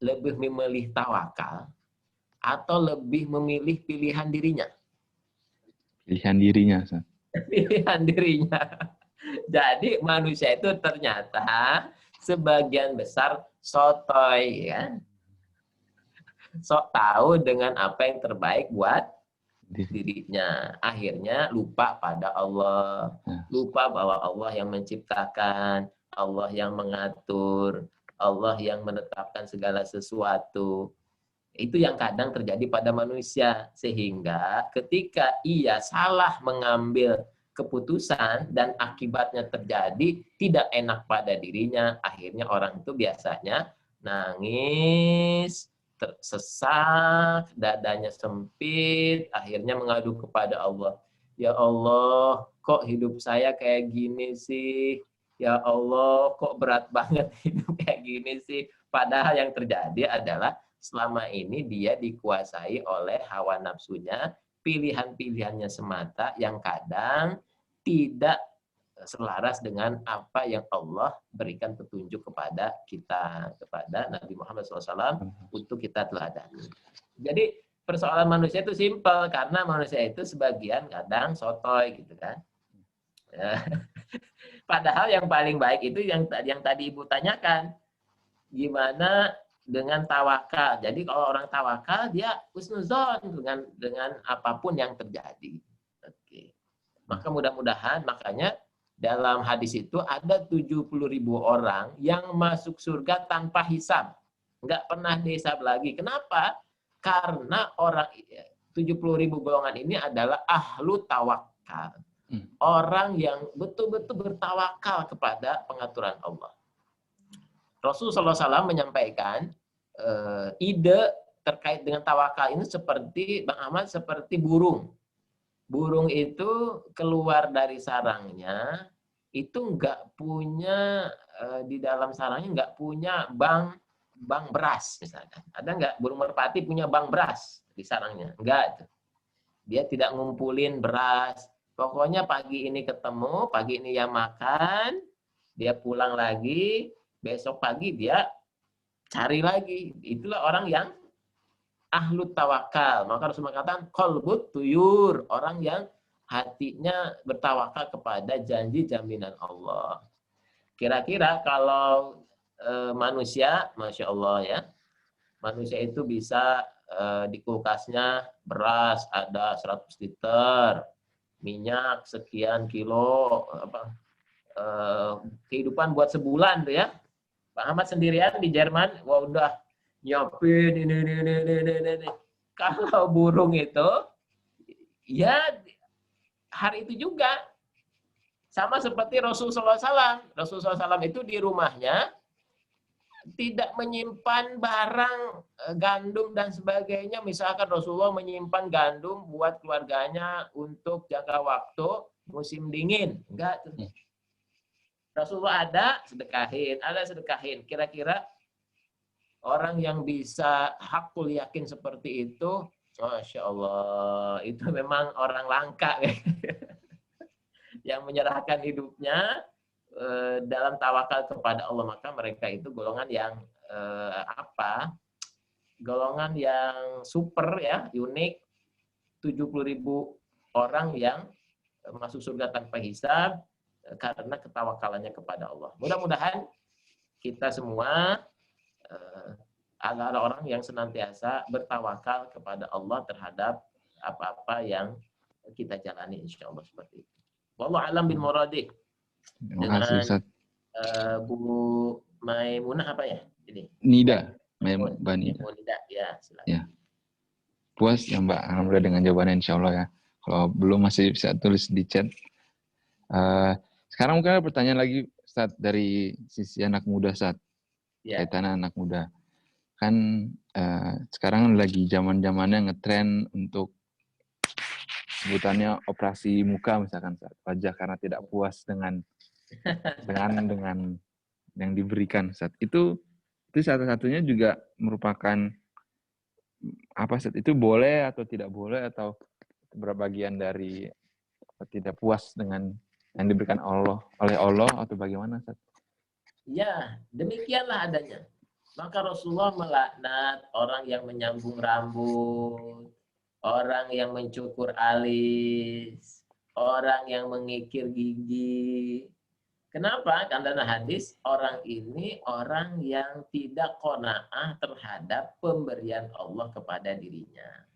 lebih memilih tawakal atau lebih memilih pilihan dirinya? Pilihan dirinya. Pilihan dirinya. Jadi manusia itu ternyata sebagian besar sotoy, ya. Sok tahu dengan apa yang terbaik buat dirinya. Akhirnya lupa pada Allah. Lupa bahwa Allah yang menciptakan, Allah yang mengatur, Allah yang menetapkan segala sesuatu. Itu yang kadang terjadi pada manusia. Sehingga ketika ia salah mengambil keputusan dan akibatnya terjadi tidak enak pada dirinya, akhirnya orang itu biasanya nangis, tersesak, dadanya sempit, akhirnya mengadu kepada Allah. Ya Allah, kok hidup saya kayak gini sih? Ya Allah, kok berat banget hidup kayak gini sih? Padahal yang terjadi adalah selama ini dia dikuasai oleh hawa nafsunya, pilihan-pilihannya semata yang kadang tidak selaras dengan apa yang Allah berikan petunjuk kepada kita, kepada Nabi Muhammad SAW untuk kita teladani. Jadi persoalan manusia itu simpel karena manusia itu sebagian kadang sotoy gitu kan. Padahal yang paling baik itu yang tadi Ibu tanyakan, gimana dengan tawakal. Jadi kalau orang tawakal dia husnuzon dengan apapun yang terjadi. Oke. Maka mudah-mudahan makanya dalam hadis itu ada 70.000 orang yang masuk surga tanpa hisab. Nggak pernah dihisab lagi. Kenapa? Karena orang 70.000 golongan ini adalah ahlu tawakal. Orang yang betul-betul bertawakal kepada pengaturan Allah. Rasulullah SAW menyampaikan ide terkait dengan tawakal ini seperti Bang Ahmad, seperti burung. Burung itu keluar dari sarangnya, itu nggak punya di dalam sarangnya nggak punya bank beras misalkan. Ada nggak burung merpati punya bank beras di sarangnya? Enggak. Dia tidak ngumpulin beras. Pokoknya pagi ini ketemu, pagi ini yang makan, dia pulang lagi, besok pagi dia cari lagi. Itulah orang yang ahlu tawakal. Maka Rasulullah mengatakan qalbut tuyur, orang yang hatinya bertawakal kepada janji jaminan Allah. Kira-kira kalau manusia, Masya Allah ya, manusia itu bisa di kulkasnya beras ada 100 liter, minyak sekian kilo, kehidupan buat sebulan tuh ya. Pak Ahmad sendirian di Jerman, wah udah nyiapin ini. Kalau burung itu, ya hari itu juga sama seperti Rasulullah SAW. Rasulullah SAW itu di rumahnya tidak menyimpan barang gandum dan sebagainya. Misalkan Rasulullah menyimpan gandum buat keluarganya untuk jangka waktu musim dingin. Enggak. Rasulullah ada sedekahin. Kira-kira orang yang bisa hakul yakin seperti itu, Masya Allah, itu memang orang langka. Yang menyerahkan hidupnya dalam tawakal kepada Allah, maka mereka itu golongan yang golongan yang super ya, unik. 70.000 orang yang masuk surga tanpa hisab karena ketawakalannya kepada Allah. Mudah-mudahan kita semua adalah orang yang senantiasa bertawakal kepada Allah terhadap apa-apa yang kita jalani, insya Allah seperti itu. Wallahu a'lam bil muradi. Terima kasih, Ustaz. Bu Maimunah apa ya? Ini. Nida. Mbak Nida. Ya, silakan. Ya. Puas ya Mbak, alhamdulillah dengan jawabannya insya Allah ya. Kalau belum masih bisa tulis di chat. Sekarang mungkin ada pertanyaan lagi, Ustaz, dari sisi anak muda, Ustaz. Ya. Kaitannya anak muda. Kan sekarang lagi zaman-zamannya ngetren untuk sebutannya operasi muka misalkan, Ustaz. Wajah karena tidak puas dengan yang diberikan, Ustaz. Itu satu-satunya juga merupakan apa, Ustaz? Itu boleh atau tidak boleh, atau berbagian dari tidak puas dengan yang diberikan oleh Allah atau bagaimana, Ustaz? Ya, demikianlah adanya. Maka Rasulullah melaknat orang yang menyambung rambut, orang yang mencukur alis, orang yang mengikir gigi. Kenapa? Karena hadis orang ini orang yang tidak qanaah terhadap pemberian Allah kepada dirinya.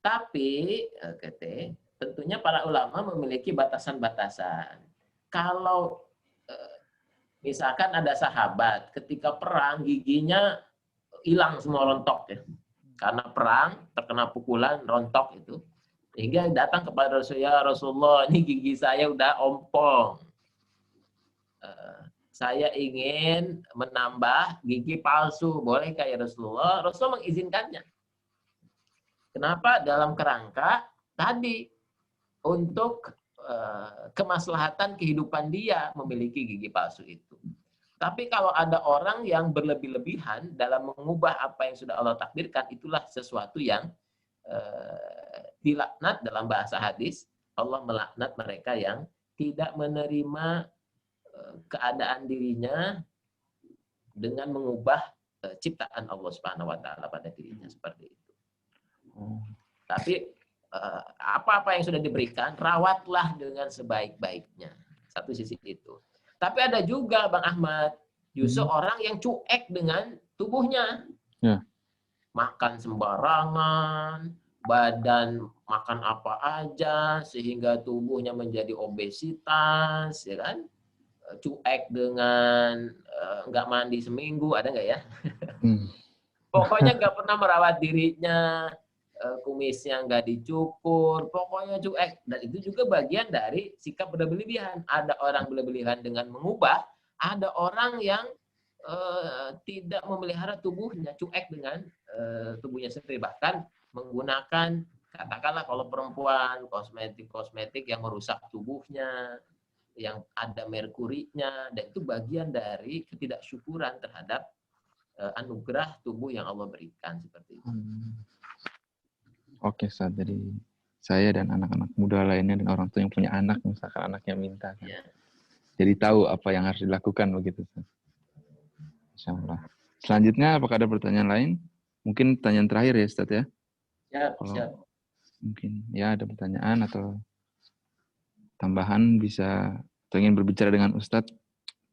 Tapi, tentunya para ulama memiliki batasan-batasan. Kalau misalkan ada sahabat ketika perang giginya hilang semua, rontok ya. Karena perang terkena pukulan rontok itu. Sehingga datang kepada Rasulullah, ini gigi saya udah ompong. Saya ingin menambah gigi palsu. Bolehkah ya Rasulullah? Rasulullah mengizinkannya. Kenapa? Dalam kerangka tadi untuk kemaslahatan kehidupan dia memiliki gigi palsu itu. Tapi kalau ada orang yang berlebih-lebihan dalam mengubah apa yang sudah Allah takdirkan, itulah sesuatu yang dilaknat dalam bahasa hadis. Allah melaknat mereka yang tidak menerima keadaan dirinya dengan mengubah ciptaan Allah Subhanahu wa taala pada dirinya seperti itu. Tapi apa-apa yang sudah diberikan, rawatlah dengan sebaik-baiknya. Satu sisi itu. Tapi ada juga Bang Ahmad, justru orang yang cuek dengan tubuhnya. Ya. Makan sembarangan, badan makan apa aja sehingga tubuhnya menjadi obesitas, ya kan? Cuek dengan nggak mandi seminggu, ada nggak ya? Pokoknya nggak pernah merawat dirinya, kumisnya nggak dicukur, pokoknya cuek. Dan itu juga bagian dari sikap berlebihan. Ada orang berlebihan dengan mengubah, ada orang yang tidak memelihara tubuhnya, cuek dengan tubuhnya sendiri. Bahkan menggunakan, katakanlah kalau perempuan, kosmetik-kosmetik yang merusak tubuhnya, yang ada merkurinya, dan itu bagian dari ketidaksyukuran terhadap anugerah tubuh yang Allah berikan seperti itu. Oke, Ustaz. Jadi saya dan anak-anak muda lainnya dan orang tua yang punya anak, misalkan anaknya minta, kan? Ya. Jadi tahu apa yang harus dilakukan begitu, Ustaz. Insyaallah. Selanjutnya apakah ada pertanyaan lain? Mungkin pertanyaan terakhir ya, Ustaz ya. Siap. Mungkin ya ada pertanyaan atau tambahan bisa atau ingin berbicara dengan Ustadz,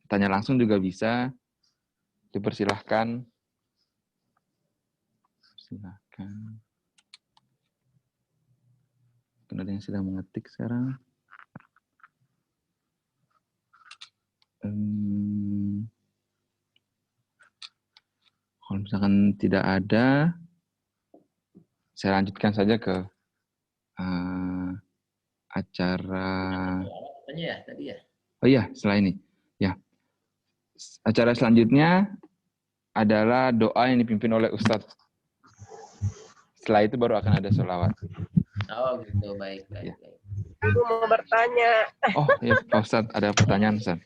tanya langsung juga bisa. Dipersilahkan. Silahkan. Mungkin ada yang sedang mengetik sekarang. Kalau misalkan tidak ada, saya lanjutkan saja ke acara. Ya, tadi ya. Oh iya, setelah ini. Ya. Acara selanjutnya adalah doa yang dipimpin oleh Ustadz. Setelah itu baru akan ada sholawat. Oh gitu, baik. Ya. Ibu mau bertanya. Oh iya, Pak Ustadz, ada pertanyaan, Ustadz.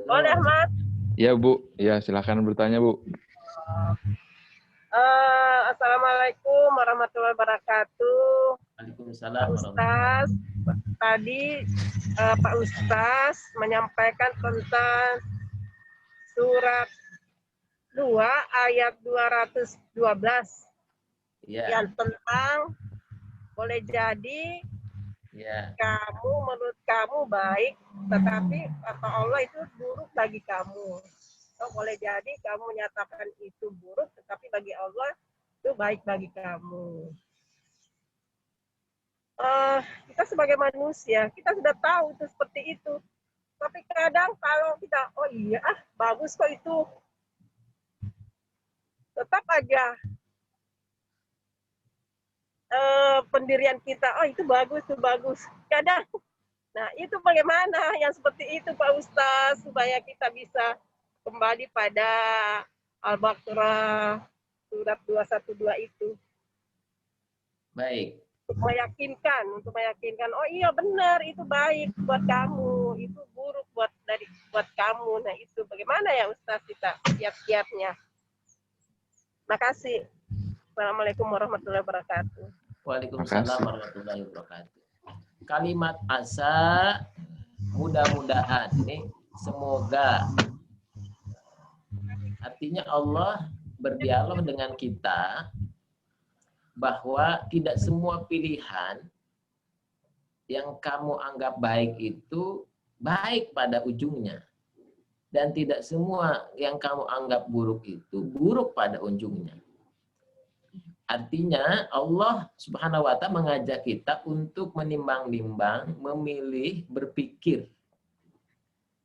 Boleh, Mas? Ya, Bu. Ya, silakan bertanya, Bu. Assalamualaikum warahmatullahi wabarakatuh. Waalaikumsalam. Ustaz, tadi Pak Ustaz menyampaikan tentang surat 2 ayat 212 yang tentang boleh jadi kamu menurut kamu baik, tetapi kata Allah itu buruk bagi kamu. Oh, boleh jadi kamu menyatakan itu buruk, tetapi bagi Allah itu baik bagi kamu. Kita sebagai manusia, kita sudah tahu itu seperti itu. Tapi kadang kalau kita, oh iya, bagus kok itu. Tetap aja pendirian kita, oh itu bagus, itu bagus. Kadang, nah itu bagaimana yang seperti itu Pak Ustaz, supaya kita bisa kembali pada Al-Baqarah surat 212 itu. Baik. Untuk meyakinkan, oh iya benar itu baik buat kamu, itu buruk buat kamu. Nah itu bagaimana ya Ustaz kita kiat-kiatnya. Makasih. Assalamualaikum warahmatullahi wabarakatuh. Waalaikumsalam warahmatullahi wabarakatuh. Kalimat asa, mudah-mudahan ini semoga. Artinya Allah berdialog dengan kita bahwa tidak semua pilihan yang kamu anggap baik itu baik pada ujungnya. Dan tidak semua yang kamu anggap buruk itu buruk pada ujungnya. Artinya Allah Subhanahu wa Ta'ala mengajak kita untuk menimbang-nimbang, memilih, berpikir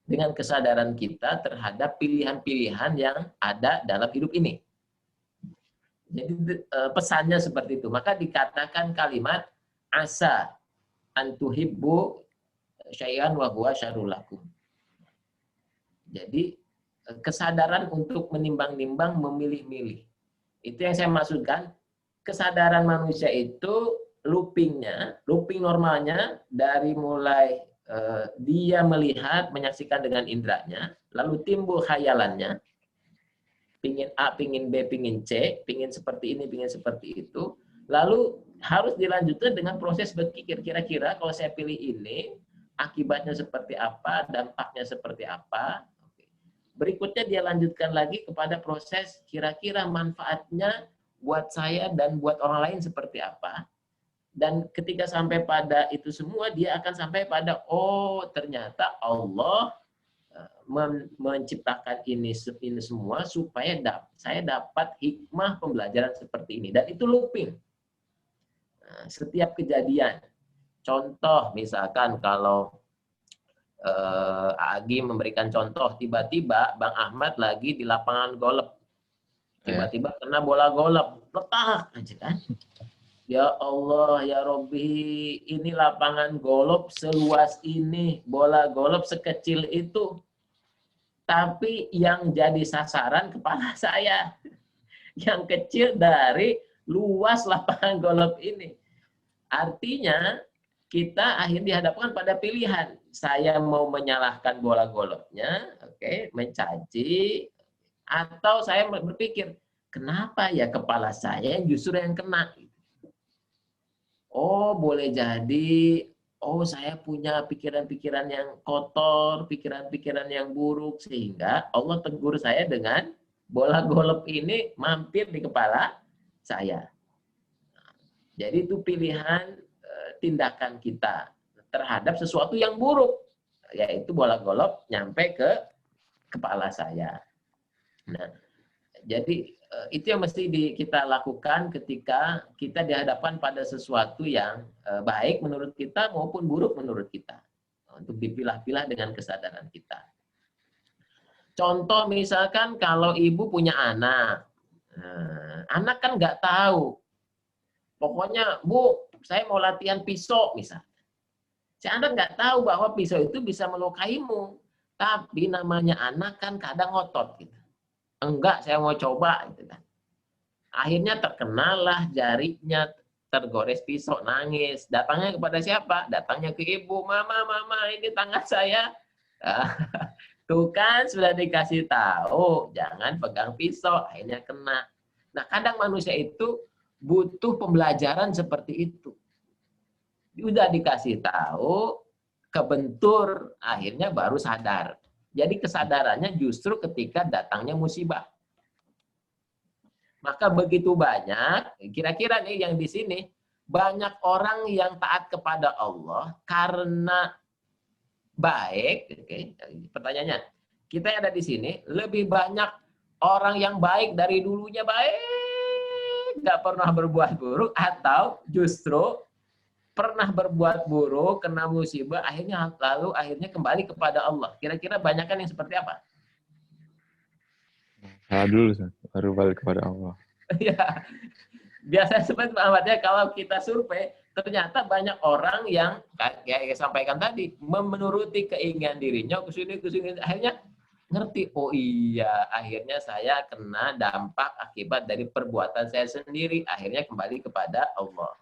dengan kesadaran kita terhadap pilihan-pilihan yang ada dalam hidup ini. Jadi pesannya seperti itu. Maka dikatakan kalimat asa antuhibbu syai'an wa huwa syarrul lakum. Jadi kesadaran untuk menimbang-nimbang, memilih-milih. Itu yang saya maksudkan. Kesadaran manusia itu looping normalnya dari mulai dia melihat, menyaksikan dengan indranya, lalu timbul khayalannya, pingin A, pingin B, pingin C, pingin seperti ini, pingin seperti itu, lalu harus dilanjutkan dengan proses berpikir, kira-kira kalau saya pilih ini, akibatnya seperti apa, dampaknya seperti apa. Berikutnya dia lanjutkan lagi kepada proses kira-kira manfaatnya buat saya dan buat orang lain seperti apa. Dan ketika sampai pada itu semua, dia akan sampai pada, oh ternyata Allah menciptakan ini semua supaya saya dapat hikmah pembelajaran seperti ini. Dan itu looping. Setiap kejadian. Contoh misalkan kalau Agi memberikan contoh, tiba-tiba Bang Ahmad lagi di lapangan golf. Tiba-tiba kena bola golf. Letak aja kan. Ya Allah, ya Robbi, ini lapangan golf seluas ini, bola golf sekecil itu. Tapi yang jadi sasaran kepala saya. Yang kecil dari luas lapangan golf ini. Artinya, kita akhirnya dihadapkan pada pilihan. Saya mau menyalahkan bola golfnya, mencaci, atau saya berpikir, kenapa ya kepala saya justru yang kena? Oh, boleh jadi, saya punya pikiran-pikiran yang kotor, pikiran-pikiran yang buruk, sehingga Allah tegur saya dengan bola golf ini mampir di kepala saya. Jadi itu pilihan tindakan kita terhadap sesuatu yang buruk, yaitu bola golf nyampe ke kepala saya. Nah, jadi itu yang mesti kita lakukan ketika kita dihadapkan pada sesuatu yang baik menurut kita maupun buruk menurut kita. Untuk dipilah-pilah dengan kesadaran kita. Contoh misalkan kalau ibu punya anak. Anak kan nggak tahu. Pokoknya, Bu, saya mau latihan pisau misalnya. Si anak nggak tahu bahwa pisau itu bisa melukaimu. Tapi namanya anak kan kadang ngotot gitu. Enggak, saya mau coba gitu kan. Akhirnya terkenalah jarinya, tergores pisau, nangis. Datangnya kepada siapa? Datangnya ke ibu. Mama, ini tangan saya. Tuh kan sudah dikasih tahu, jangan pegang pisau, akhirnya kena. Nah, kadang manusia itu butuh pembelajaran seperti itu. Udah dikasih tahu, kebentur, akhirnya baru sadar. Jadi kesadarannya justru ketika datangnya musibah. Maka begitu banyak, kira-kira nih yang di sini, banyak orang yang taat kepada Allah karena baik. Pertanyaannya, kita yang ada di sini, lebih banyak orang yang baik dari dulunya baik, nggak pernah berbuat buruk, atau justru pernah berbuat buruk, kena musibah, akhirnya kembali kepada Allah. Kira-kira banyakan yang seperti apa? Salah dulu, baru balik kepada Allah. Ya, biasanya seperti Pak ya, kalau kita survei, ternyata banyak orang yang kayak sampaikan tadi, menuruti keinginan dirinya, kesini, akhirnya ngerti, oh iya, akhirnya saya kena dampak akibat dari perbuatan saya sendiri, akhirnya kembali kepada Allah.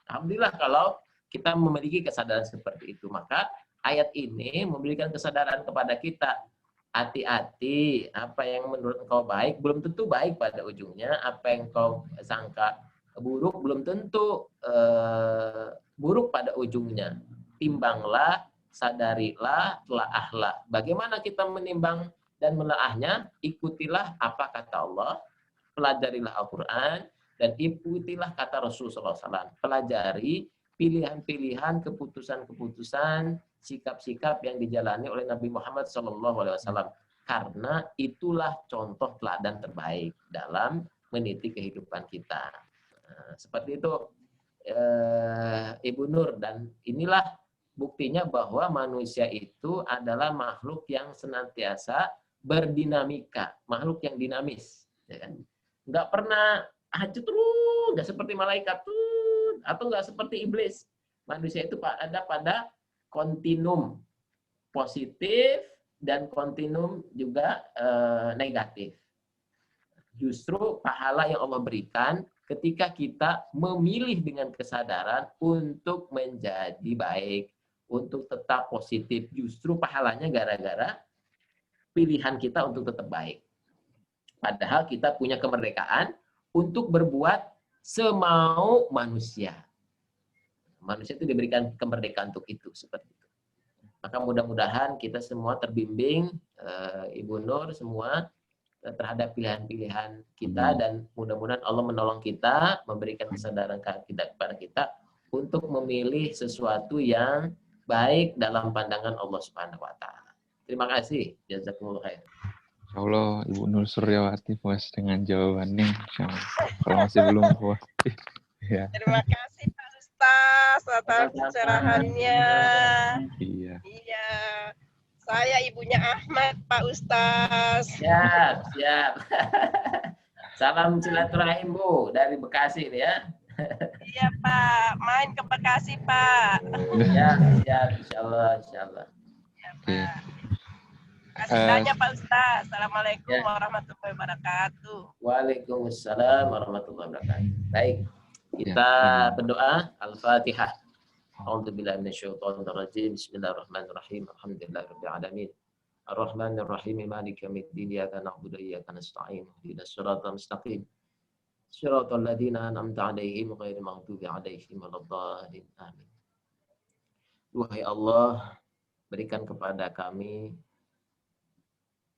Alhamdulillah kalau kita memiliki kesadaran seperti itu. Maka ayat ini memberikan kesadaran kepada kita. Hati-hati, apa yang menurut engkau baik, belum tentu baik pada ujungnya. Apa yang engkau sangka buruk, belum tentu buruk pada ujungnya. Timbanglah, sadarilah, telaahlah. Bagaimana kita menimbang dan menelaahnya? Ikutilah apa kata Allah, pelajarilah Al-Quran, dan ikutilah kata Rasulullah SAW. Pelajari pilihan-pilihan, keputusan-keputusan, sikap-sikap yang dijalani oleh Nabi Muhammad SAW. Karena itulah contoh teladan terbaik dalam meniti kehidupan kita. Seperti itu, Ibu Nur. Dan inilah buktinya bahwa manusia itu adalah makhluk yang senantiasa berdinamika. Makhluk yang dinamis. Ya kan? Nggak pernah hajut terus, nggak seperti malaikat tuh, atau nggak seperti iblis. Manusia itu ada pada kontinum positif dan kontinum juga negatif. Justru pahala yang Allah berikan ketika kita memilih dengan kesadaran untuk menjadi baik, untuk tetap positif. Justru pahalanya gara-gara pilihan kita untuk tetap baik. Padahal kita punya kemerdekaan untuk berbuat semau manusia. Manusia itu diberikan kemerdekaan untuk itu, seperti itu. Maka mudah-mudahan kita semua terbimbing, Ibu Nur semua, terhadap pilihan-pilihan kita, dan mudah-mudahan Allah menolong kita, memberikan kesadaran kepada kita untuk memilih sesuatu yang baik dalam pandangan Allah Subhanahu wa taala. Terima kasih. Jazakumullah khair. Insya Allah Ibu Nur Suryawati puas dengan jawabannya. Insya Allah. Kalau masih belum puas. Ya. Terima kasih Pak Ustaz atas pencerahannya. Iya. Iya. Saya ibunya Ahmad, Pak Ustaz. Siap, siap. Salam silaturahim Bu dari Bekasi ini ya. Iya Pak, main ke Bekasi Pak. Ya, siap, insyaallah, insyaallah. Iya Oke. Pak. Kasih tanya Pak Ustaz. Assalamualaikum Ya. warahmatullahi wabarakatuh. Waalaikumsalam warahmatullahi wabarakatuh. Baik, kita berdoa Al-Fatihah. A'udzubillahi minasyaitonir rajim. Bismillahirrahmanirrahim. Alhamdulillahirabbil alamin. Ar-Rahmanir-Rahim. Maliki yaumiddin. Iyyaka na'budu wa iyyaka nasta'in. Ihdinas siratal mustaqim. Shiratal ladzina an'amta 'alaihim ghairil maghdubi 'alaihim waladdallin. Amin. Wahai Allah, berikan kepada kami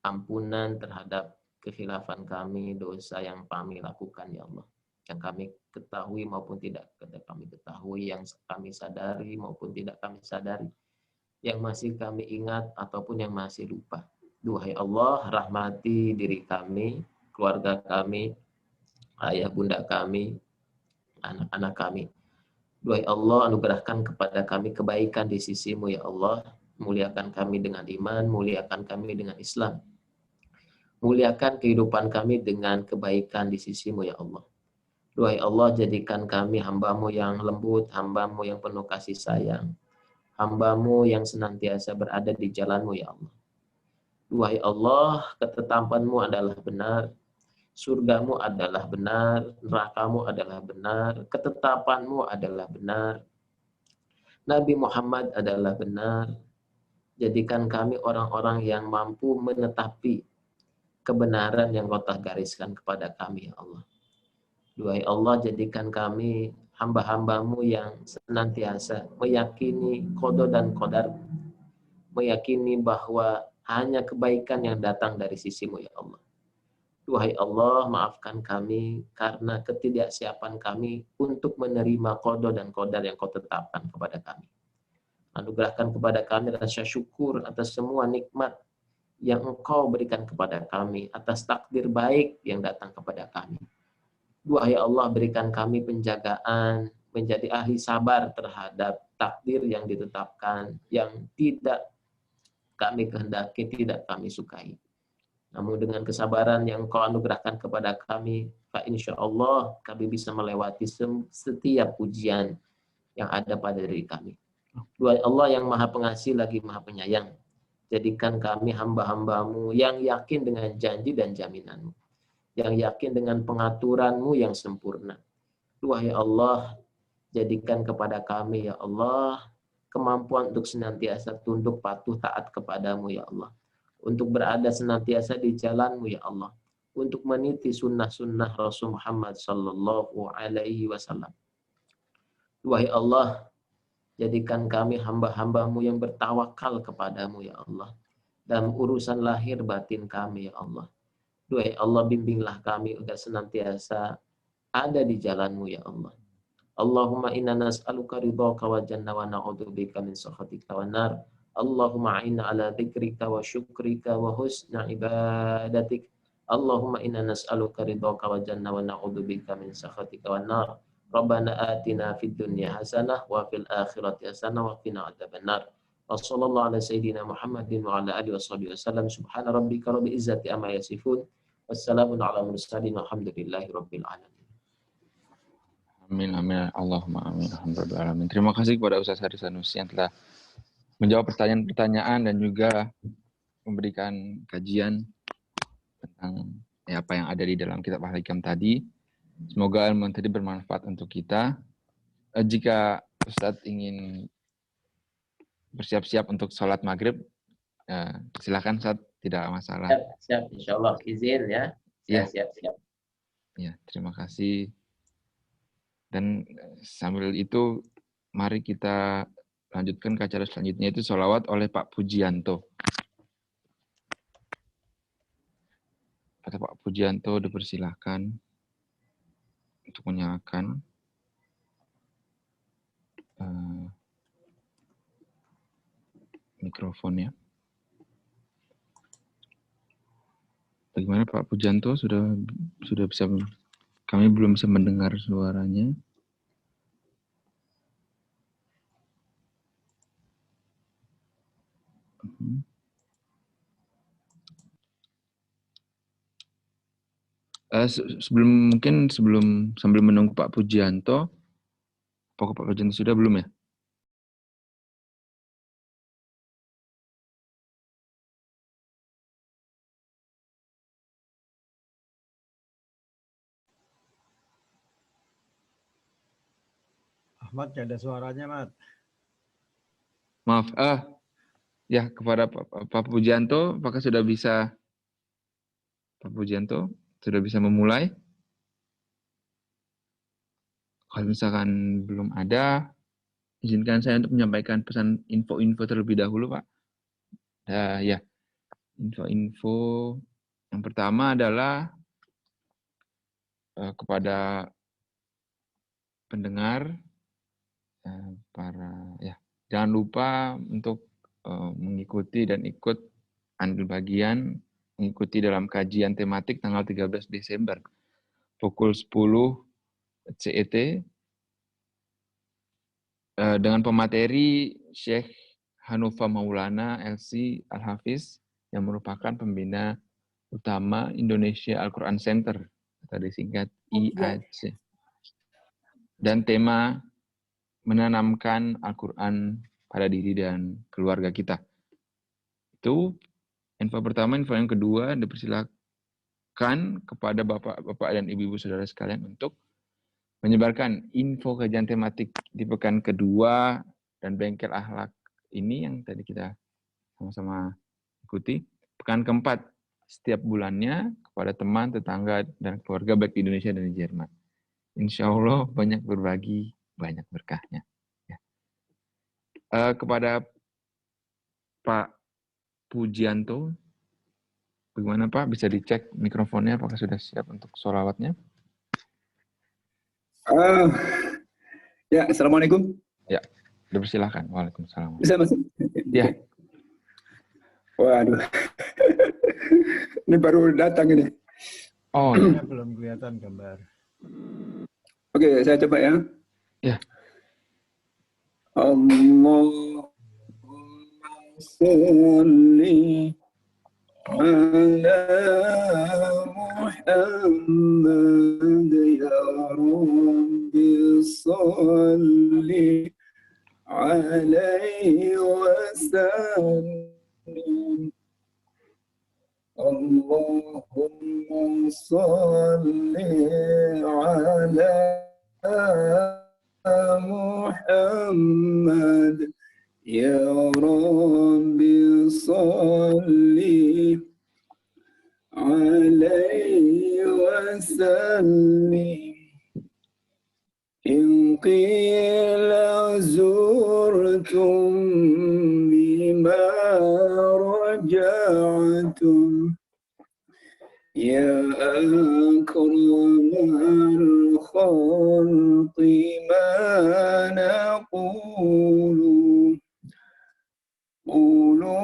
ampunan terhadap kekhilafan kami, dosa yang kami lakukan ya Allah. Yang kami ketahui maupun tidak kami ketahui, yang kami sadari maupun tidak kami sadari, yang masih kami ingat ataupun yang masih lupa. Duhai Allah, rahmati diri kami, keluarga kami, ayah bunda kami, anak-anak kami. Duhai Allah, anugerahkan kepada kami kebaikan di sisimu ya Allah. Muliakan kami dengan iman, muliakan kami dengan Islam. Muliakan kehidupan kami dengan kebaikan di sisimu ya Allah. Duhai Allah, jadikan kami hamba-Mu yang lembut, hamba-Mu yang penuh kasih sayang, hamba-Mu yang senantiasa berada di jalan-Mu ya Allah. Duhai Allah, ketetapan-Mu adalah benar, surga-Mu adalah benar, neraka-Mu adalah benar, ketetapan-Mu adalah benar, Nabi Muhammad adalah benar. Jadikan kami orang-orang yang mampu menetapi kebenaran yang Kau telah gariskan kepada kami ya Allah. Duhai Allah, jadikan kami hamba-hamba-Mu yang senantiasa meyakini qada dan qadar, meyakini bahwa hanya kebaikan yang datang dari sisi-Mu ya Allah. Duhai Allah, maafkan kami karena ketidaksiapan kami untuk menerima qada dan qadar yang Kau tetapkan kepada kami. Anugerahkan kepada kami rasa syukur atas semua nikmat yang Engkau berikan kepada kami, atas takdir baik yang datang kepada kami. Duhai Allah, berikan kami penjagaan, menjadi ahli sabar terhadap takdir yang ditetapkan, yang tidak kami kehendaki, tidak kami sukai. Namun dengan kesabaran yang Kau anugerahkan kepada kami, insya Allah kami bisa melewati setiap ujian yang ada pada diri kami. Duhai Allah yang Maha Pengasih lagi Maha Penyayang, jadikan kami hamba-hamba-Mu yang yakin dengan janji dan jaminan-Mu, yang yakin dengan pengaturan-Mu yang sempurna. Duhai Allah, jadikan kepada kami ya Allah kemampuan untuk senantiasa tunduk patuh taat kepada-Mu ya Allah, untuk berada senantiasa di jalan-Mu ya Allah, untuk meniti sunnah-sunnah Rasul Muhammad sallallahu alaihi wasallam. Duhai Allah, jadikan kami hamba-hamba-Mu yang bertawakal kepada-Mu ya Allah, dalam urusan lahir batin kami ya Allah. Duhai Allah, bimbinglah kami agar senantiasa ada di jalan-Mu ya Allah. Allahumma inna nas'aluka ridhaka wa janna wa na'udzubika min sakhatika wa nar. Allahumma a'inna ala dzikrika wa syukrika wa husna ibadatik. Allahumma inna nas'aluka ridhaka wa janna wa na'udzubika min sakhatika wa nar. Rabbana atina fid dunya hasanah wa fil akhirati hasanah wa qina adzabannar. Wa sallallahu ala sayyidina Muhammadin wa ala alihi washabihi wasallam. Subhana rabbika rabbil izzati amma yasifun. Wassalamun ala mursalin walhamdulillahi rabbil alamin. Amin, amin. Allahumma amin. Alhamdulillah. Amin. Terima kasih kepada Ustaz Haris Sanusi yang telah menjawab pertanyaan-pertanyaan dan juga memberikan kajian tentang apa yang ada di dalam kitab Al-Hikam tadi. Semoga ilmu tadi bermanfaat untuk kita. Jika Ustaz ingin bersiap-siap untuk sholat maghrib, silakan Ustaz, tidak masalah. Siap, insya Allah izin ya. Siap. Ya, terima kasih. Dan sambil itu, mari kita lanjutkan ke acara selanjutnya, itu sholawat oleh Pak Pujianto. Kata Pak Pujianto, dipersilahkan untuk menyalakan mikrofonnya. Bagaimana Pak Pujanto sudah bisa, kami belum bisa mendengar suaranya. Sebelum sambil menunggu Pak Pujanto, apakah Pak Pujanto sudah belum ya? Ahmad, gak ada suaranya, Mat. Maaf, ya kepada Pak Pujanto, apakah sudah bisa, Pak Pujanto sudah bisa memulai? Kalau misalkan belum ada, izinkan saya untuk menyampaikan pesan info-info terlebih dahulu, Pak. Ya, info-info yang pertama adalah kepada pendengar, jangan lupa untuk mengikuti dan ikut ambil bagian, mengikuti dalam kajian tematik tanggal 13 Desember pukul 10 CET dengan pemateri Syekh Hanufa Maulana LC Al-Hafiz yang merupakan pembina utama Indonesia Al-Quran Center atau disingkat IAC. Dan tema menanamkan Al-Quran pada diri dan keluarga kita. Itu info pertama. Info yang kedua, dipersilakan kepada bapak-bapak dan ibu-ibu saudara sekalian untuk menyebarkan info kajian tematik di pekan kedua dan bengkel akhlak ini yang tadi kita sama-sama ikuti. Pekan keempat setiap bulannya kepada teman, tetangga, dan keluarga baik di Indonesia dan di Jerman. Insya Allah banyak berbagi, banyak berkahnya. Ya. Kepada Pak Pujanto, bagaimana Pak? Bisa dicek mikrofonnya apakah sudah siap untuk sholawatnya? Ya, Assalamualaikum. Ya, dipersilahkan. Waalaikumsalam. Bisa masuk? Ya. Waduh. Ini baru datang ini. Oh, ya. Belum kelihatan gambar. Oke, saya coba ya. Ya. Allahumma sholli ala Muhammad ya Rabbi sholli alaihi wasallim. Allahumma sholli ala Muhammad ya Rabbi sholli alaihi wasallim. In qila zurtum bima raja'tum ya akramal khalqi ma naqulu qulu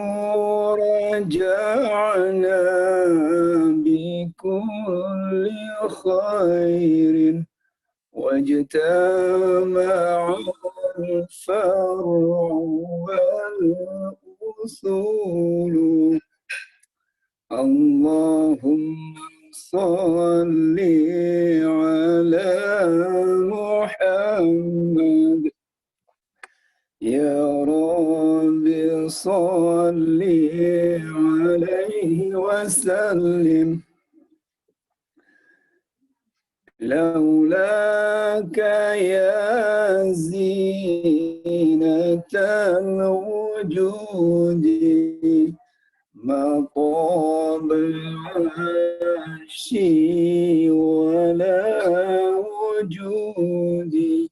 raja'na bikulli khairin wajtama'a al-far'u wal-usulu. Allahumma salli ala Muhammad ya Rabbi salli alaihi wasallim. لولاك يا زينة الوجود ما طاب عرشي ولا وجودي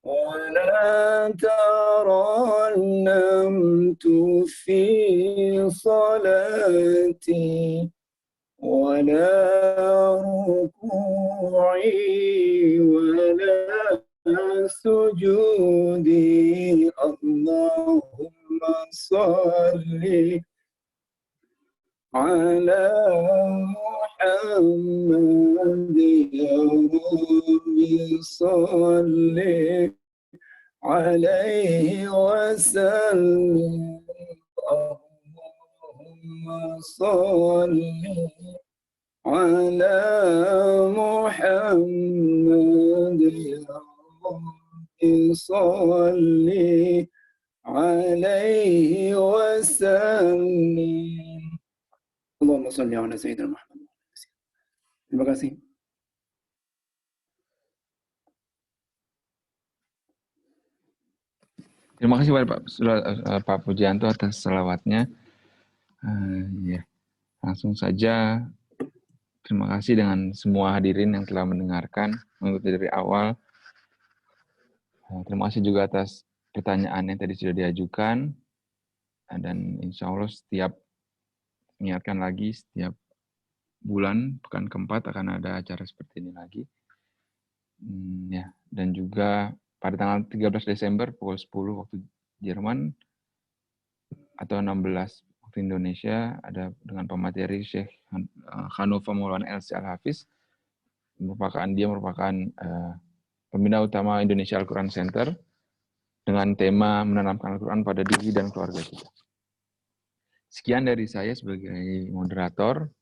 ولا ترنمت في صلاتي ولا ركوعي ولا سجودي. اللهم صل على محمد يا رب صل عليه وسلم اللهم صل على محمد يا رب صل عليه وسلم اللهم صل على سيدنا محمد. Terima kasih. Terima kasih Pak Pujianto atas selawatnya. Ya, langsung saja terima kasih dengan semua hadirin yang telah mendengarkan mengikuti dari awal. Terima kasih juga atas pertanyaan yang tadi sudah diajukan, dan insya Allah mengingatkan lagi setiap bulan pekan keempat akan ada acara seperti ini lagi. Ya, dan juga pada tanggal 13 Desember pukul 10 waktu Jerman atau 16 waktu Indonesia ada dengan pemateri Syekh Hanova Maulana LC Al-Hafiz. Dia merupakan pembina utama Indonesia Al-Quran Center dengan tema menanamkan Al-Quran pada diri dan keluarga kita. Sekian dari saya sebagai moderator.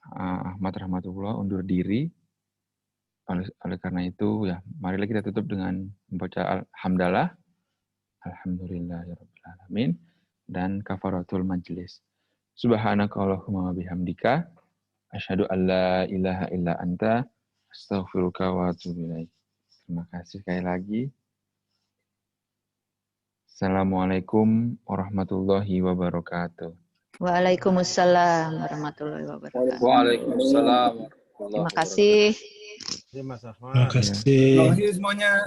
Ahmad Rahmatullah undur diri. Oleh karena itu, ya, marilah kita tutup dengan membaca Alhamdulillah, Alhamdulillahirabbil alamin, dan kafaratul majlis. Subhanakallahumma bihamdika, asyhadu an la ilaha illa anta, astaghfiruka wa atubu ilaik. Terima kasih sekali lagi. Assalamualaikum warahmatullahi wabarakatuh. Waalaikumsalam warahmatullahi wabarakatuh. Waalaikumsalam. Terima kasih. Terima kasih, Mas Ahmad. Terima kasih. Terima kasih semuanya.